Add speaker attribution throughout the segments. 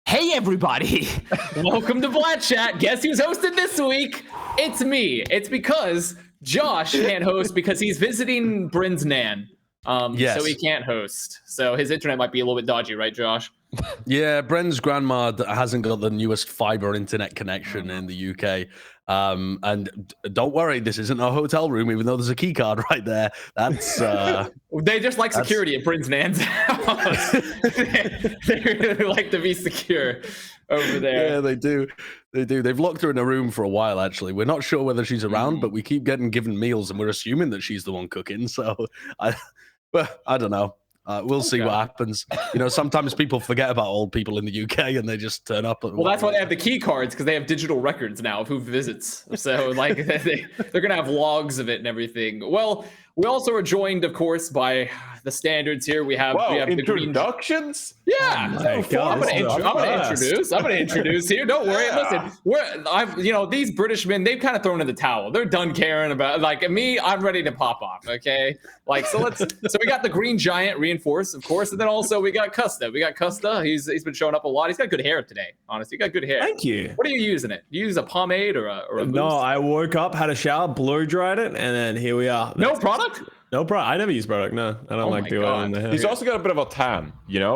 Speaker 1: Hey everybody, welcome to Plat Chat. Guess who's hosting this week? It's me. It's because Josh can't host because he's visiting Bren's Nan.
Speaker 2: Yes.
Speaker 1: So he can't host. So his internet might be a little bit dodgy, right, Josh?
Speaker 2: Yeah, Bren's grandma hasn't got the newest fiber internet connection in the UK. And don't worry, this isn't a hotel room, even though there's a key card right there. That's
Speaker 1: they just like security at Bren's Nan's house. they really like to be secure over there.
Speaker 2: Yeah, they do. They do. They've locked her in a room for a while, actually. We're not sure whether she's around, but we keep getting given meals, and we're assuming that she's the one cooking. So, I don't know. We'll see what happens. You know, sometimes people forget about old people in the UK and they just turn up.
Speaker 1: Well, that's why they have the key cards, because they have digital records now of who visits. So, like, they're going to have logs of it and everything. Well, we also are joined, of course, by the standards here. We have
Speaker 3: introductions.
Speaker 1: Yeah, I'm gonna introduce here. Don't worry. Listen, these British men, they've kind of thrown in the towel. They're done caring about me. I'm ready to pop off. Okay, so we got the Green Giant reinforced, of course, and then also we got Custa. He's been showing up a lot. He's got good hair today. Honestly, you got good hair.
Speaker 4: Thank you.
Speaker 1: What are you using it? Do you use a pomade or a boost?
Speaker 4: No, I woke up, had a shower, blow dried it, and then here we are.
Speaker 1: No product.
Speaker 4: No product. I never use product. No, I don't like the oil in the hair.
Speaker 3: He's also got a bit of a tan,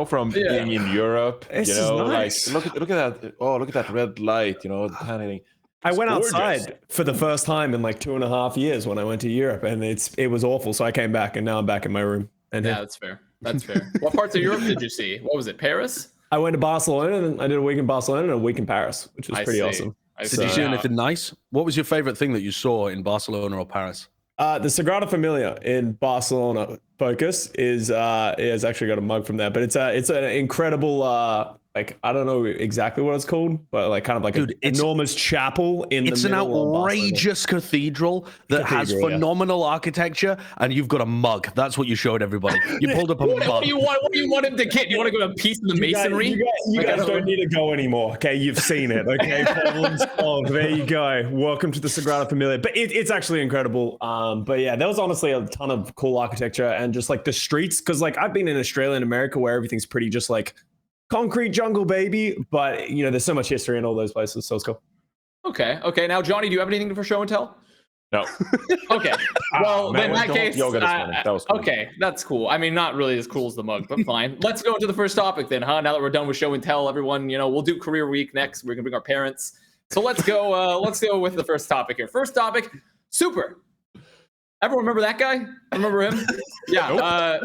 Speaker 3: from being in Europe.
Speaker 4: This is nice.
Speaker 3: Like look at that. Oh, look at that red light. The tanning.
Speaker 4: I went outside for the first time in like 2.5 years when I went to Europe, and it was awful. So I came back, and now I'm back in my room. And
Speaker 1: yeah, that's fair. That's fair. What parts of Europe did you see? What was it? Paris?
Speaker 4: I went to Barcelona, and I did a week in Barcelona and a week in Paris, which was pretty awesome.
Speaker 2: Did you see anything nice? What was your favorite thing that you saw in Barcelona or Paris?
Speaker 4: The Sagrada Familia in Barcelona Focus is actually got a mug from there, but it's an incredible I don't know exactly what it's called, but like kind of like an enormous chapel in the middle. It's an
Speaker 2: outrageous cathedral that has phenomenal architecture, and you've got a mug. That's what you showed everybody. You pulled up a mug.
Speaker 1: What do you want him to get? You want to go to a piece of the masonry?
Speaker 4: You guys don't need to go anymore. Okay, you've seen it. Okay, problems solved. There you go. Welcome to the Sagrada Familia. But it's actually incredible. But yeah, there was honestly a ton of cool architecture and just like the streets, because like I've been in Australia and America where everything's pretty just like concrete jungle, baby, but there's so much history in all those places, so it's cool.
Speaker 1: Okay. Now, Johnny, do you have anything for show and tell?
Speaker 3: No.
Speaker 1: Okay. Well, in that case,
Speaker 3: that was cool.
Speaker 1: Okay, that's cool. I mean, not really as cool as the mug, but fine. Let's go into the first topic then, huh? Now that we're done with show and tell, everyone, we'll do career week next. We're gonna bring our parents. So let's go. Let's go with the first topic here. First topic, Super. Everyone remember that guy? Remember him? Yeah,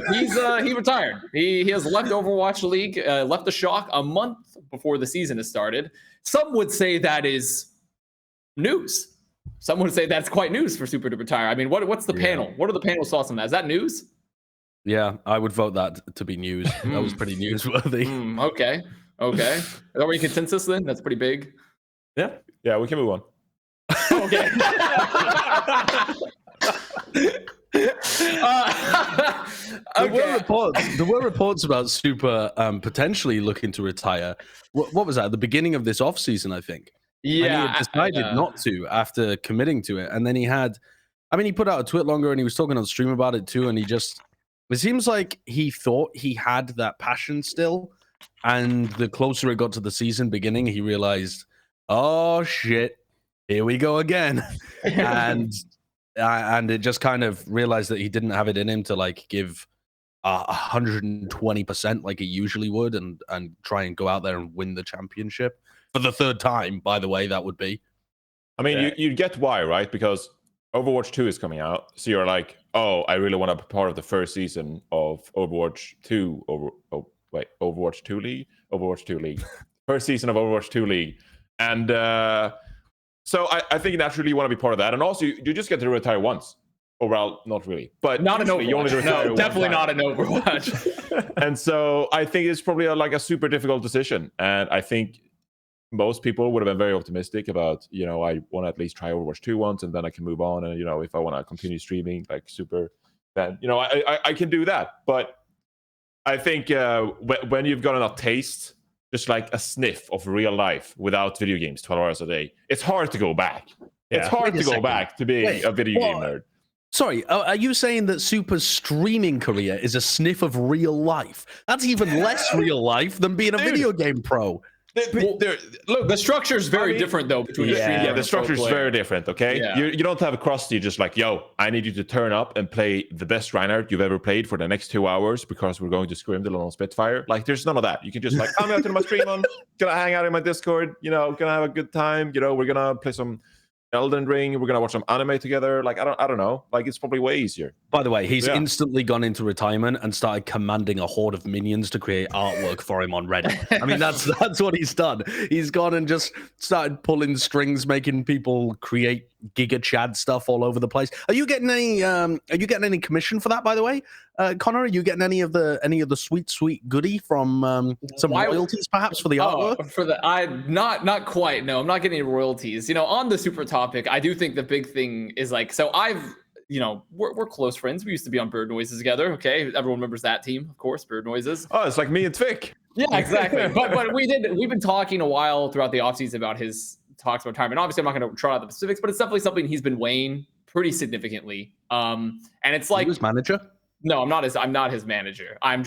Speaker 1: he retired. He has left Overwatch League, left the shock a month before the season has started. Some would say that is news. Some would say that's quite news for Super to retire. I mean, what's the panel? What are the panel's thoughts on that? Is that news?
Speaker 2: Yeah, I would vote that to be news. That was pretty newsworthy.
Speaker 1: Okay. Is that where consensus then? That's pretty big.
Speaker 3: Yeah, we can move on.
Speaker 1: Okay.
Speaker 2: There were reports about Super potentially looking to retire. What was that? At the beginning of this offseason, I think. Yeah. And he had decided not to after committing to it. And then he put out a tweet longer and he was talking on stream about it too. And it seems like he thought he had that passion still. And the closer it got to the season beginning, he realized, oh shit, here we go again. And it just kind of realized that he didn't have it in him to like give 120% like he usually would and try and go out there and win the championship for the third time, by the way, that would be.
Speaker 3: I mean, you get why, right? Because Overwatch 2 is coming out. So you're like, oh, I really want to be part of the first season of Overwatch 2. Overwatch 2 League? Overwatch 2 League. First season of Overwatch 2 League. And so I think naturally you want to be part of that. And also, you just get to retire once. Or, well, not really. But
Speaker 1: not an Overwatch.
Speaker 3: You only retire
Speaker 1: definitely not an Overwatch.
Speaker 3: And so I think it's probably a super difficult decision. And I think most people would have been very optimistic about, I want to at least try Overwatch 2 once, and then I can move on. And, if I want to continue streaming like Super, then, I can do that. But I think when you've gotten a taste, just like a sniff of real life without video games 12 hours a day, it's hard to go back. Yeah. It's hard to go back to being a video game nerd.
Speaker 2: Sorry, are you saying that Super's streaming career is a sniff of real life? That's even less real life than being a video game pro.
Speaker 3: Look,
Speaker 1: the structure is very different though between a streamer.
Speaker 3: Yeah,
Speaker 1: and
Speaker 3: the
Speaker 1: a
Speaker 3: structure is
Speaker 1: pro
Speaker 3: very
Speaker 1: player.
Speaker 3: different. Okay,
Speaker 1: Yeah.
Speaker 3: you don't have a crusty just like, yo, I need you to turn up and play the best Reinhardt you've ever played for the next 2 hours because we're going to Scrimdle on Spitfire. Like, there's none of that. You can just like, I'm out to my stream on, gonna hang out in my Discord. You know, gonna have a good time. You know, we're gonna play some Elden Ring. We're gonna watch some anime together. Like, I don't know. Like, it's probably way easier.
Speaker 2: By the way, he's instantly gone into retirement and started commanding a horde of minions to create artwork for him on Reddit. I mean, that's what he's done. He's gone and just started pulling strings, making people create Giga Chad stuff all over the place. Are you getting any commission for that? By the way, Connor, are you getting any of the sweet goodie from some royalties perhaps for the artwork?
Speaker 1: For the not quite. No, I'm not getting any royalties. You know, on the super topic, I do think the big thing is like, so we're close friends. We used to be on Bird Noises together. Okay, everyone remembers that team, of course. Bird Noises.
Speaker 3: Oh, it's like me and Vic.
Speaker 1: Yeah, exactly. but we've been talking a while throughout the offseason about his talks about retirement. Obviously, I'm not going to try out the specifics, but it's definitely something he's been weighing pretty significantly. And it's like,
Speaker 2: his manager? No,
Speaker 1: I'm not his manager. I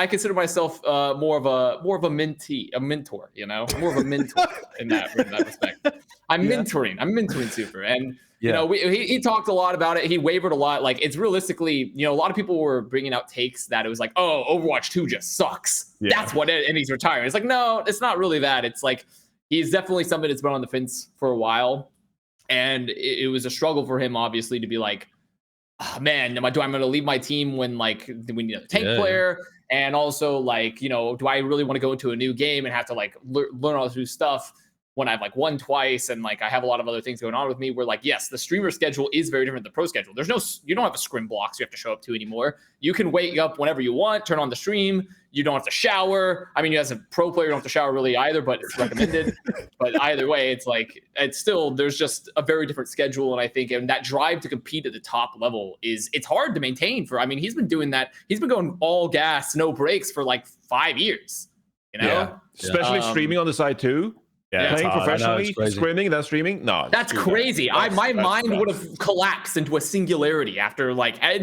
Speaker 1: consider myself more of a mentor, you know, more of a mentor in that respect. I'm mentoring Super, and you know, he talked a lot about it. He wavered a lot. Like, it's realistically, you know, a lot of people were bringing out takes that it was like, oh, Overwatch 2 just sucks. Yeah. That's what it, and he's retiring. It's like, no, it's not really that. It's like, he's definitely somebody that's been on the fence for a while, and it was a struggle for him, obviously, to be like, oh, man, I'm going to leave my team when like we need a tank player, and also like, you know, do I really want to go into a new game and have to like learn all this new stuff when I've like won twice and like I have a lot of other things going on with me? Where like, yes, the streamer schedule is very different than the pro schedule. You don't have a scrim blocks you have to show up to anymore. You can wake up whenever you want, turn on the stream. You don't have to shower. I mean, you as a pro player, you don't have to shower really either, but it's recommended. But either way, it's like, there's just a very different schedule. And I think, and that drive to compete at the top level it's hard to maintain he's been doing that. He's been going all gas, no breaks for like 5 years, you know?
Speaker 3: Yeah. Especially streaming on the side too. Yeah, playing professionally, scrimming, then streaming. No,
Speaker 1: that's crazy. My mind would have collapsed into a singularity after I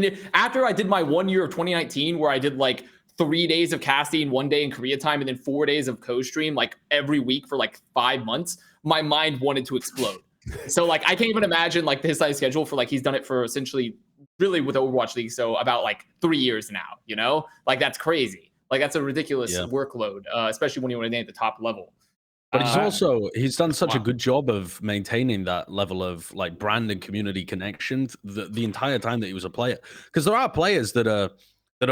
Speaker 1: did my 1 year of 2019 where I did like 3 days of casting, 1 day in Korea time, and then 4 days of co-stream like every week for like 5 months. My mind wanted to explode. So like, I can't even imagine like his size schedule for like, he's done it for essentially really with Overwatch League. So about like 3 years now, you know, like that's crazy. Like that's a ridiculous workload, especially when you want to be at the top level.
Speaker 2: But he's done such a good job of maintaining that level of like brand and community connection the entire time that he was a player. Because there are players that are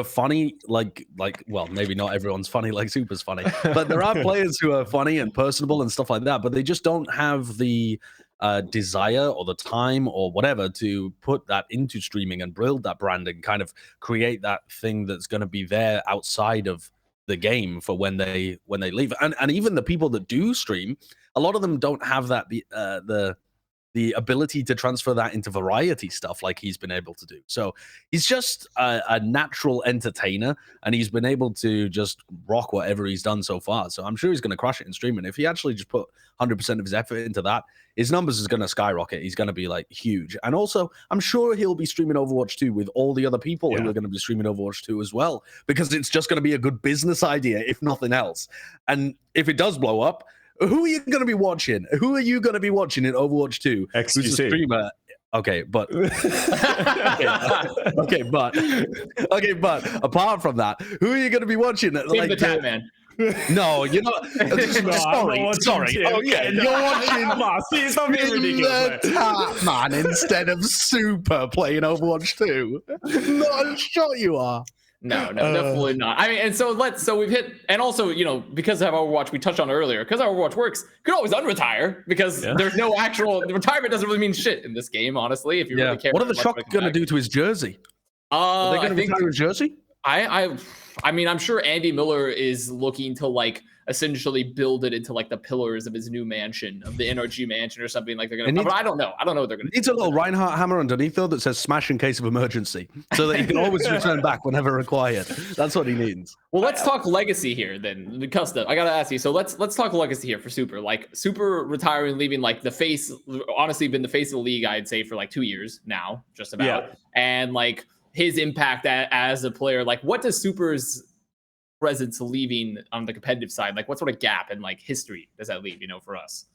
Speaker 2: funny, like well, maybe not everyone's funny like Super's funny, but there are players who are funny and personable and stuff like that, but they just don't have the desire or the time or whatever to put that into streaming and build that brand and kind of create that thing that's going to be there outside of the game for when they leave. And even the people that do stream, a lot of them don't have that the ability to transfer that into variety stuff like he's been able to do. So he's just a natural entertainer, and he's been able to just rock whatever he's done so far. So I'm sure he's going to crush it in streaming. If he actually just put 100% of his effort into that, his numbers is going to skyrocket. He's going to be like huge. And also, I'm sure he'll be streaming Overwatch 2 with all the other people who are going to be streaming Overwatch 2 as well, because it's just going to be a good business idea, if nothing else. And if it does blow up, who are you going to be watching? Who are you going to be watching in Overwatch 2?
Speaker 4: XQC.
Speaker 2: Who's a streamer? Okay, but but apart from that, who are you going to be watching?
Speaker 1: Like the Tap Man.
Speaker 2: No, you're not. Sorry. Okay, you're watching.
Speaker 4: See, it's not being ridiculous.
Speaker 2: The Tap Man instead of Super playing Overwatch 2. Not sure you are.
Speaker 1: No, definitely not. I mean, and so we've hit, and also, you know, because of Overwatch, we touched on earlier, because our Overwatch works, you can always unretire, because there's no actual retirement doesn't really mean shit in this game, honestly. If you really care.
Speaker 2: What are the Shock going to do to his jersey? Are they going to retire his jersey?
Speaker 1: I mean, I'm sure Andy Miller is looking to like essentially build it into like the pillars of his new mansion, of the NRG mansion or something like they're gonna. But I don't know. I don't know what they're gonna.
Speaker 2: Needs a little Reinhardt hammer underneath though that says "smash in case of emergency," so that he can always return back whenever required. That's what he needs.
Speaker 1: Well, let's talk legacy here then, Custa. I gotta ask you. So let's talk legacy here for Super. Like Super retiring, leaving like the face. Honestly, been the face of the league, I'd say, for like 2 years now, just about. And like his impact as a player. Like, what does Super's presence leaving on the competitive side? Like, what sort of gap in like history does that leave, for us?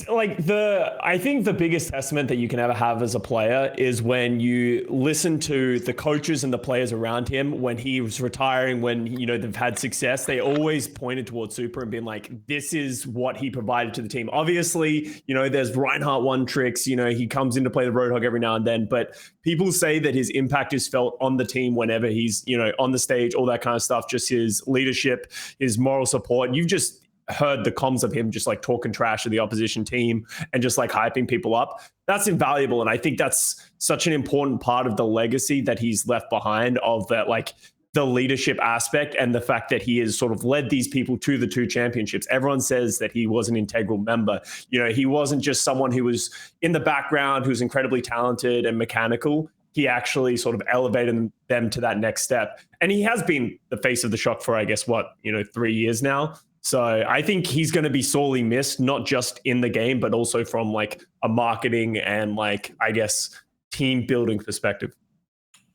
Speaker 4: Like I think the biggest testament that you can ever have as a player is when you listen to the coaches and the players around him when he was retiring, when they've had success. They always pointed towards Super and been like, this is what he provided to the team. Obviously, there's Reinhardt one tricks, he comes in to play the Roadhog every now and then, but people say that his impact is felt on the team whenever he's on the stage, all that kind of stuff, just his leadership, his moral support. You've just heard the comms of him just like talking trash to the opposition team and just like hyping people up. That's invaluable. And I think that's such an important part of the legacy that he's left behind, of that, like the leadership aspect and the fact that he has sort of led these people to the 2 championships. Everyone says that he was an integral member. He wasn't just someone who was in the background, who's incredibly talented and mechanical. He actually sort of elevated them to that next step. And he has been the face of the Shock for, I guess, 3 years now. So I think he's going to be sorely missed, not just in the game, but also from like a marketing and like, I guess, team building perspective.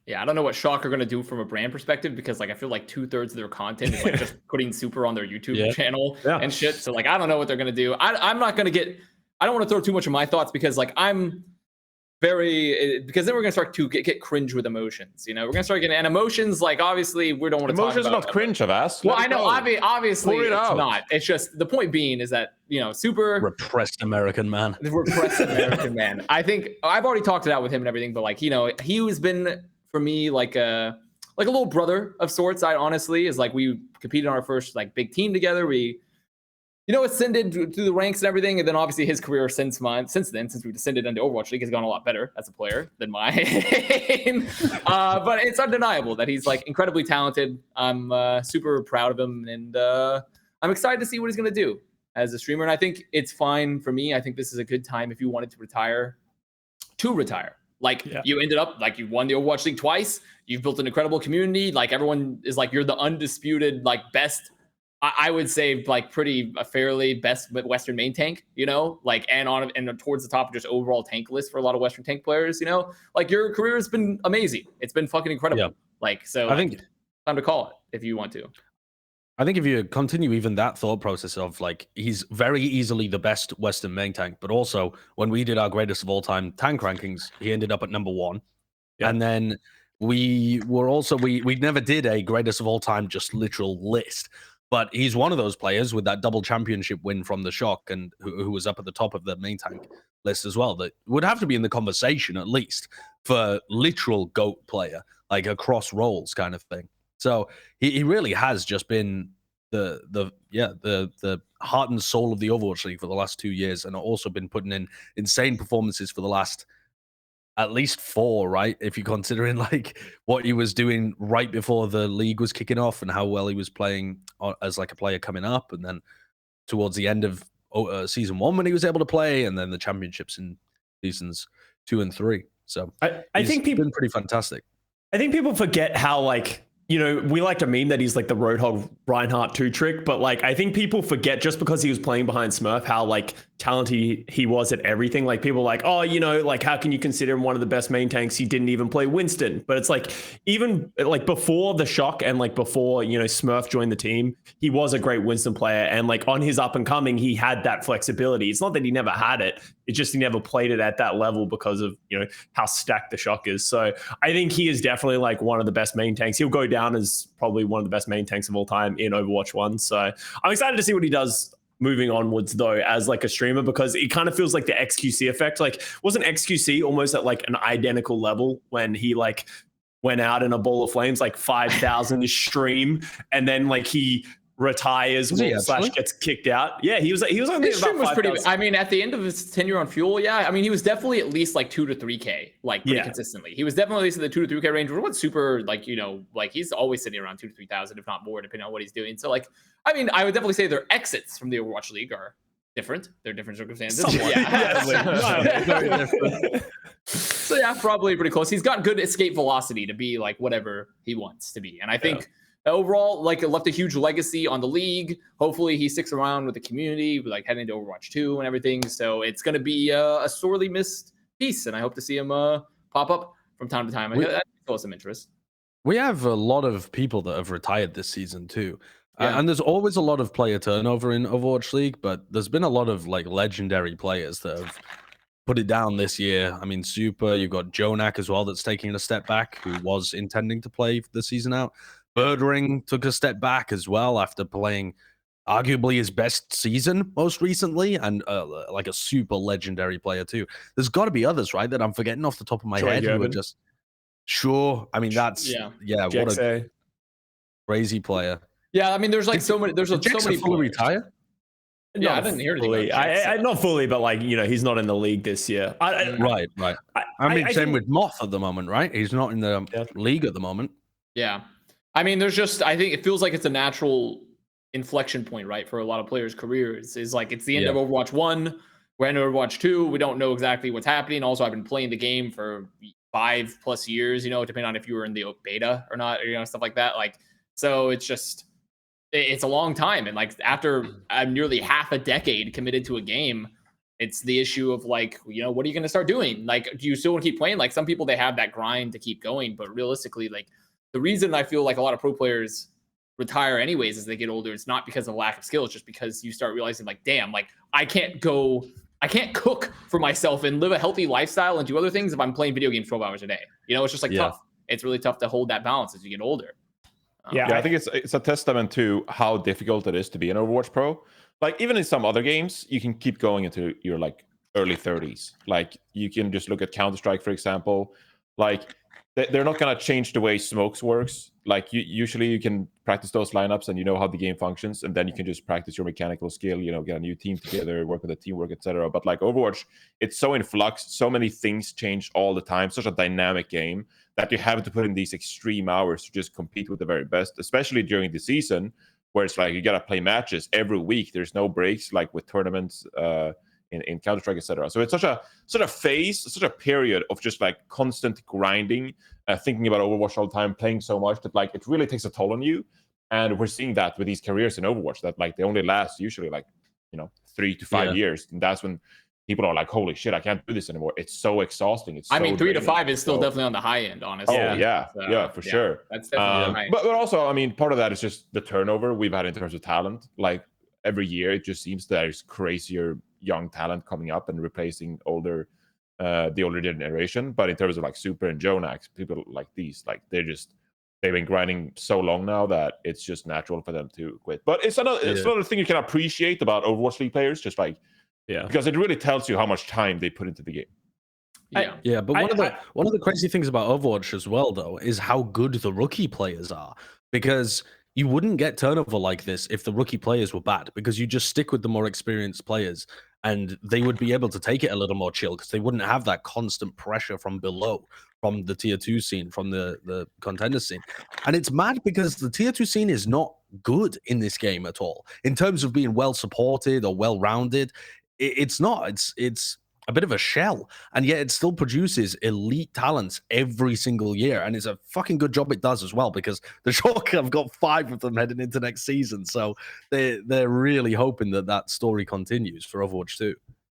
Speaker 1: Yeah, I don't know what Shock are going to do from a brand perspective, because like I feel like 2/3 of their content is like just putting Super on their YouTube channel and shit. So like I don't know what they're going to do. I'm not going to get. I don't want to throw too much of my thoughts, because like because then we're gonna start to get cringe with emotions. We're gonna start getting, and emotions, like obviously we don't want to talk about.
Speaker 3: Emotions are not cringe, Avast.
Speaker 1: Well, I know, obviously it's not. It's just the point being is that Super
Speaker 2: repressed American man.
Speaker 1: The repressed American man. I think I've already talked it out with him and everything, but like he has been for me like a little brother of sorts. I honestly is like we competed on our first like big team together. We ascended through the ranks and everything. And then obviously his career since we descended into Overwatch League, has gone a lot better as a player than mine. But it's undeniable that he's like incredibly talented. I'm super proud of him. And I'm excited to see what he's going to do as a streamer. And I think it's fine for me. I think this is a good time if you wanted to retire. You ended up like you won the Overwatch League twice. You've built an incredible community. Like everyone is like, you're the undisputed, like best, I would say like pretty fairly best Western main tank, like and towards the top of just overall tank list for a lot of Western tank players, like your career has been amazing. It's been fucking incredible. Yeah. Like, so I think time to call it if you want to.
Speaker 2: I think if you continue even that thought process of like, he's very easily the best Western main tank, but also when we did our greatest of all time tank rankings, he ended up at number 1. Yeah. And then we never did a greatest of all time, just literal list. But he's one of those players with that double championship win from the Shock and who was up at the top of the main tank list as well, that would have to be in the conversation at least for literal GOAT player, like across roles kind of thing. So he really has just been the heart and soul of the Overwatch League for the last 2 years, and also been putting in insane performances for the last at least 4, right? If you're considering like what he was doing right before the league was kicking off and how well he was playing as like a player coming up, and then towards the end of season 1 when he was able to play, and then the championships in seasons 2 and 3. So
Speaker 4: I think people
Speaker 2: been pretty fantastic.
Speaker 4: I think people forget how like we like to meme that he's like the Roadhog Reinhardt 2 trick, but like I think people forget just because he was playing behind Smurf how like talented he was at everything. Like people are like, oh, like how can you consider him one of the best main tanks? He didn't even play Winston. But it's like even like before the Shock and like before Smurf joined the team, he was a great Winston player, and like on his up and coming, he had that flexibility. It's not that he never had it; it's just he never played it at that level because of how stacked the Shock is. So I think he is definitely like one of the best main tanks. He'll go down as probably one of the best main tanks of all time in Overwatch 1. So I'm excited to see what he does moving onwards though as like a streamer, because it kind of feels like the XQC effect. Like wasn't XQC almost at like an identical level when he like went out in a ball of flames, like 5,000 stream, and then like he retires / gets kicked out. Yeah, he was only
Speaker 1: his stream was pretty. I mean, at the end of his tenure on Fuel, yeah, I mean, he was definitely at least like 2 to 3K, like pretty consistently. He was definitely at least in the 2 to 3K range. What's Super like? Like he's always sitting around 2 to 3,000, if not more, depending on what he's doing. So like, I mean, I would definitely say their exits from the Overwatch League are different. They're different circumstances. Very different. So yeah, probably pretty close. He's got good escape velocity to be like whatever he wants to be, and I think. Overall, like it left a huge legacy on the league. Hopefully he sticks around with the community, like heading into Overwatch 2 and everything. So it's going to be a sorely missed piece, and I hope to see him pop up from time to time. That shows some interest.
Speaker 2: We have a lot of people that have retired this season too.
Speaker 1: Yeah.
Speaker 2: And there's always a lot of player turnover in Overwatch League, but there's been a lot of like legendary players that have put it down this year. I mean, Super, you've got Jonak as well that's taking a step back, who was intending to play the season out. Birdring took a step back as well after playing arguably his best season most recently, and like a super legendary player too. There's got to be others, right, that I'm forgetting off the top of my head who are just sure. I mean, that's what a crazy player.
Speaker 1: Yeah, I mean, there's like so many. There's so many
Speaker 2: fully retire.
Speaker 1: Yeah, I didn't hear anything
Speaker 4: fully.
Speaker 1: I
Speaker 4: not fully, but like he's not in the league this year.
Speaker 2: Right. I mean, same with Moth at the moment, right? He's not in the league at the moment.
Speaker 1: Yeah, I mean, there's just I think it feels like it's a natural inflection point, right, for a lot of players' careers. Is like it's the end of Overwatch 1, we're in Overwatch 2. We don't know exactly what's happening. Also, I've been playing the game for 5+ years, depending on if you were in the beta or not, or stuff like that. Like, so it's just. It's a long time, and like after I'm nearly half a decade committed to a game, it's the issue of like, what are you going to start doing? Like, do you still want to keep playing? Like some people, they have that grind to keep going, but realistically, like the reason I feel like a lot of pro players retire anyways as they get older, it's not because of lack of skill. It's just because you start realizing like, damn, like I can't cook for myself and live a healthy lifestyle and do other things if I'm playing video games 12 hours a day. It's just like tough. It's really tough to hold that balance as you get older.
Speaker 3: Yeah, I think it's a testament to how difficult it is to be an Overwatch pro. Like even in some other games, you can keep going into your like early 30s. Like you can just look at Counter-Strike, for example. Like they're not gonna change the way smokes works. Like usually you can practice those lineups and you know how the game functions, and then you can just practice your mechanical skill. Get a new team together, work with the teamwork, etc. But like Overwatch, it's so in flux. So many things change all the time. Such a dynamic game that you have to put in these extreme hours to just compete with the very best, especially during the season, where it's like you gotta play matches every week. There's no breaks, like with tournaments in Counter-Strike, etc. So it's such a phase, such a period of just like constant grinding, thinking about Overwatch all the time, playing so much that like it really takes a toll on you. And we're seeing that with these careers in Overwatch that like they only last usually like 3 to 5 years, and that's when people are like, holy shit, I can't do this anymore. It's so exhausting. I mean,
Speaker 1: 3 to 5 is still definitely on the high end, honestly.
Speaker 3: Oh, yeah, for sure.
Speaker 1: That's definitely right.
Speaker 3: But also, I mean, part of that is just the turnover we've had in terms of talent. Like every year, it just seems there's crazier young talent coming up and replacing the older generation. But in terms of like Super and Jonax, people like these, like they've been grinding so long now that it's just natural for them to quit. But it's another thing you can appreciate about Overwatch League players, just like, because it really tells you how much time they put into the game.
Speaker 2: But one of the crazy things about Overwatch as well, though, is how good the rookie players are. Because you wouldn't get turnover like this if the rookie players were bad, because you just stick with the more experienced players, and they would be able to take it a little more chill because they wouldn't have that constant pressure from below, from the tier 2 scene, from the contender scene. And it's mad because the tier 2 scene is not good in this game at all in terms of being well supported or well rounded. It's not. It's a bit of a shell, and yet it still produces elite talents every single year, and it's a fucking good job it does as well, because the Shock have got 5 of them heading into next season, so they're really hoping that story continues for Overwatch 2.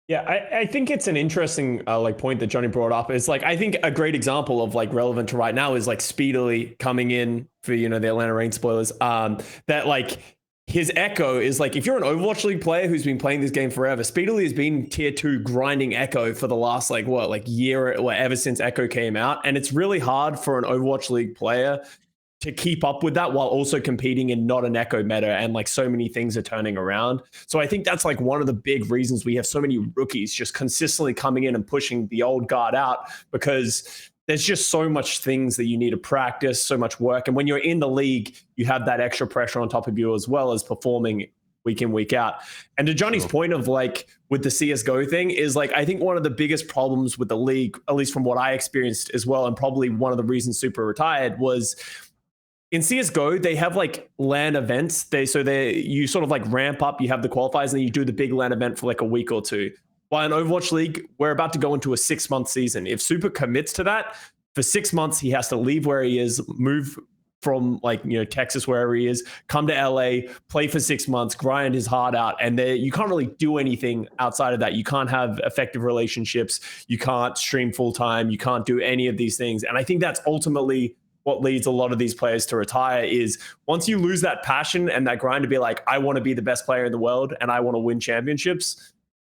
Speaker 4: Yeah, I think it's an interesting point that Johnny brought up. Is like, I think a great example of like relevant to right now is like Speedily coming in for the Atlanta Reign spoilers. That like his echo is like, if you're an Overwatch League player who's been playing this game forever, Speedily has been tier 2 grinding echo for the last year or ever since echo came out, and it's really hard for an Overwatch League player to keep up with that while also competing in not an echo meta, and like so many things are turning around. So I think that's like one of the big reasons we have so many rookies just consistently coming in and pushing the old guard out, because there's just so much things that you need to practice, so much work. And when you're in the league, you have that extra pressure on top of you, as well as performing week in, week out. And to Johnny's point of like with the CSGO thing is like, I think one of the biggest problems with the league, at least from what I experienced as well, and probably one of the reasons Super retired, was in CSGO, they have like LAN events. You sort of like ramp up, you have the qualifiers, and then you do the big LAN event for like a week or two. While in Overwatch League, we're about to go into a 6-month season. If Super commits to that, for 6 months, he has to leave where he is, move from Texas, wherever he is, come to LA, play for 6 months, grind his heart out. And you can't really do anything outside of that. You can't have effective relationships. You can't stream full time. You can't do any of these things. And I think that's ultimately what leads a lot of these players to retire is once you lose that passion and that grind to be like, I want to be the best player in the world and I want to win championships,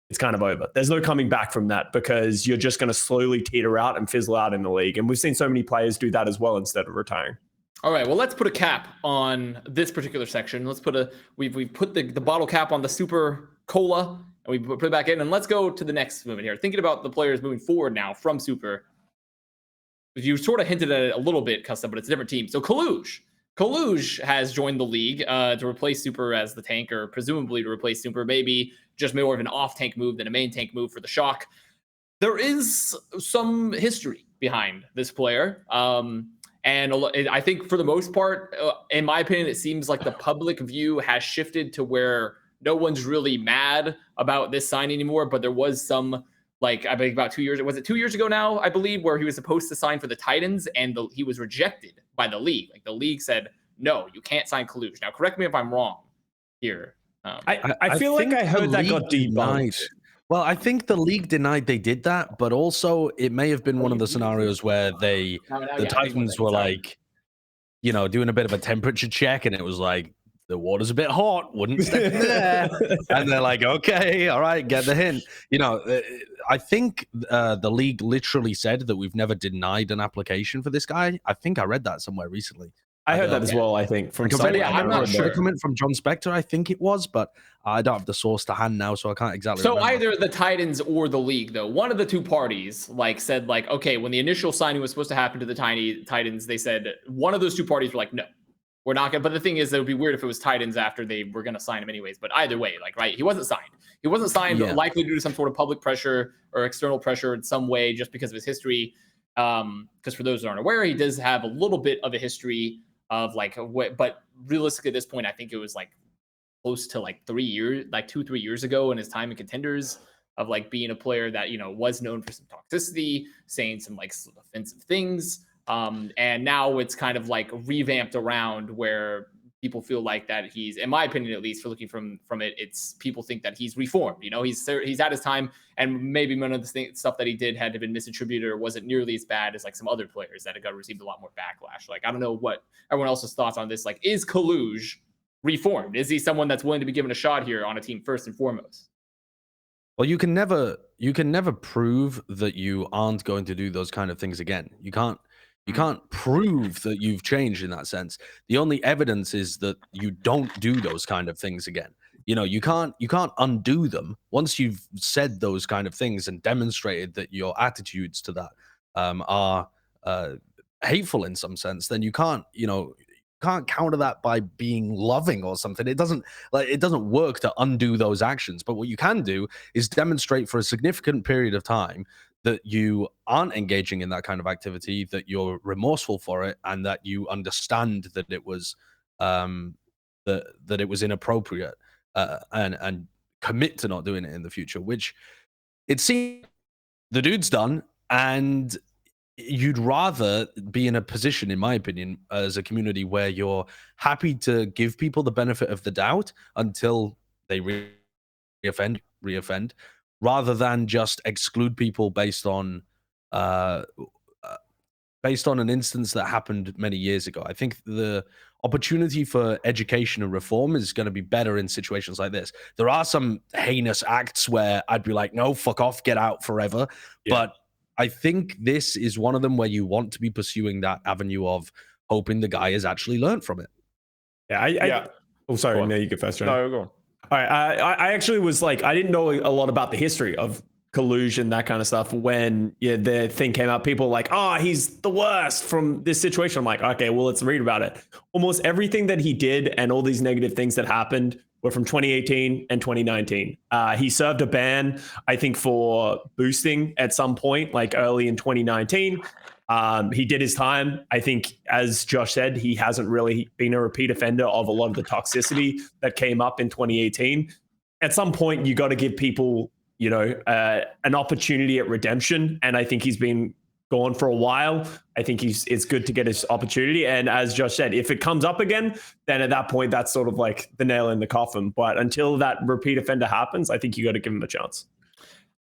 Speaker 4: it's kind of over. There's no coming back from that because you're just going to slowly teeter out and fizzle out in the league. And we've seen so many players do that as well instead of retiring.
Speaker 1: All right, well, let's put a cap on this particular section. Let's put we've put the bottle cap on the Super Cola, and we put it back in, and let's go to the next movement here. Thinking about the players moving forward now from Super. You sort of hinted at it a little bit, Custa, but it's a different team. So Coluge has joined the league to replace Super as the tank, or presumably to replace Super, maybe just more of an off-tank move than a main tank move for the Shock. There is some history behind this player. And I think for the most part, in my opinion, it seems like the public view has shifted to where no one's really mad about this sign anymore. But there was some, like, I think about 2 years, was it 2 years ago now, I believe, where he was supposed to sign for the Titans and he was rejected by the league. Like the league said, no, you can't sign Coluge. Now, correct me if I'm wrong here.
Speaker 4: I feel like I heard that got debunked.
Speaker 2: Well, I think the league denied they did that, but also it may have been one of the scenarios where the Titans were like, you know, doing a bit of a temperature check, and it was like, the water's a bit hot, wouldn't step in there. And they're like, okay, all right, get the hint. You know, I think the league literally said that we've never denied an application for this guy. I think I read that somewhere recently.
Speaker 4: I heard that as well, I think. From
Speaker 2: somebody.
Speaker 1: I'm not sure.
Speaker 2: Comment from John Spector, I think it was, but I don't have the source to hand now, so I can't exactly
Speaker 1: So
Speaker 2: remember.
Speaker 1: either the Titans or the league, though, one of the two parties said, okay, when the initial signing was supposed to happen to the Titans, they said one of those two parties were like, no, we're not going to. But the thing is, it would be weird if it was Titans after they were going to sign him anyways. But either way, right, he wasn't signed. He wasn't signed likely due to some sort of public pressure or external pressure in some way just because of his history. Because for those that aren't aware, he does have a little bit of a history of but realistically at this point, I think it was close to 3 years, 2-3 years ago in his time in Contenders of being a player that, was known for some toxicity, saying some offensive things. And now it's kind of revamped around where people feel like that he's, in my opinion, at least for looking from it, it's people think that he's reformed. He's had his time, and maybe none of the stuff that he did had been misattributed or wasn't nearly as bad as some other players that have received a lot more backlash. I don't know what everyone else's thoughts on this. Is Coluge reformed? Is he someone that's willing to be given a shot here on a team first and foremost?
Speaker 2: Well, you can never prove that you aren't going to do those kind of things again. You can't prove that you've changed in that sense. The only evidence is that you don't do those kind of things again. You can't undo them. Once you've said those kind of things and demonstrated that your attitudes to that are hateful in some sense, then you can't counter that by being loving or something. It doesn't work to undo those actions. But what you can do is demonstrate for a significant period of time that you aren't engaging in that kind of activity, that you're remorseful for it, and that you understand that it was that it was inappropriate, and commit to not doing it in the future, which it seems the dude's done. And you'd rather be in a position, in my opinion, as a community where you're happy to give people the benefit of the doubt until they reoffend, rather than just exclude people based on an instance that happened many years ago. I think the opportunity for education and reform is going to be better in situations like this. There are some heinous acts where I'd be like, no, fuck off, get out forever. Yeah. But I think this is one of them where you want to be pursuing that avenue of hoping the guy has actually learned from it.
Speaker 4: Yeah. Oh, sorry. No, you go first, John.
Speaker 3: No, go on.
Speaker 4: All right. I actually was I didn't know a lot about the history of Coluge and that kind of stuff when the thing came out. People were like, he's the worst from this situation. I'm like, okay, well, let's read about it. Almost everything that he did and all these negative things that happened were from 2018 and 2019. He served a ban, I think, for boosting at some point, early in 2019. He did his time. I think, as Josh said, he hasn't really been a repeat offender of a lot of the toxicity that came up in 2018. At some point, you got to give people, an opportunity at redemption. And I think he's been gone for a while. I think it's good to get his opportunity. And as Josh said, if it comes up again, then at that point, that's sort of the nail in the coffin. But until that repeat offender happens, I think you got to give him a chance.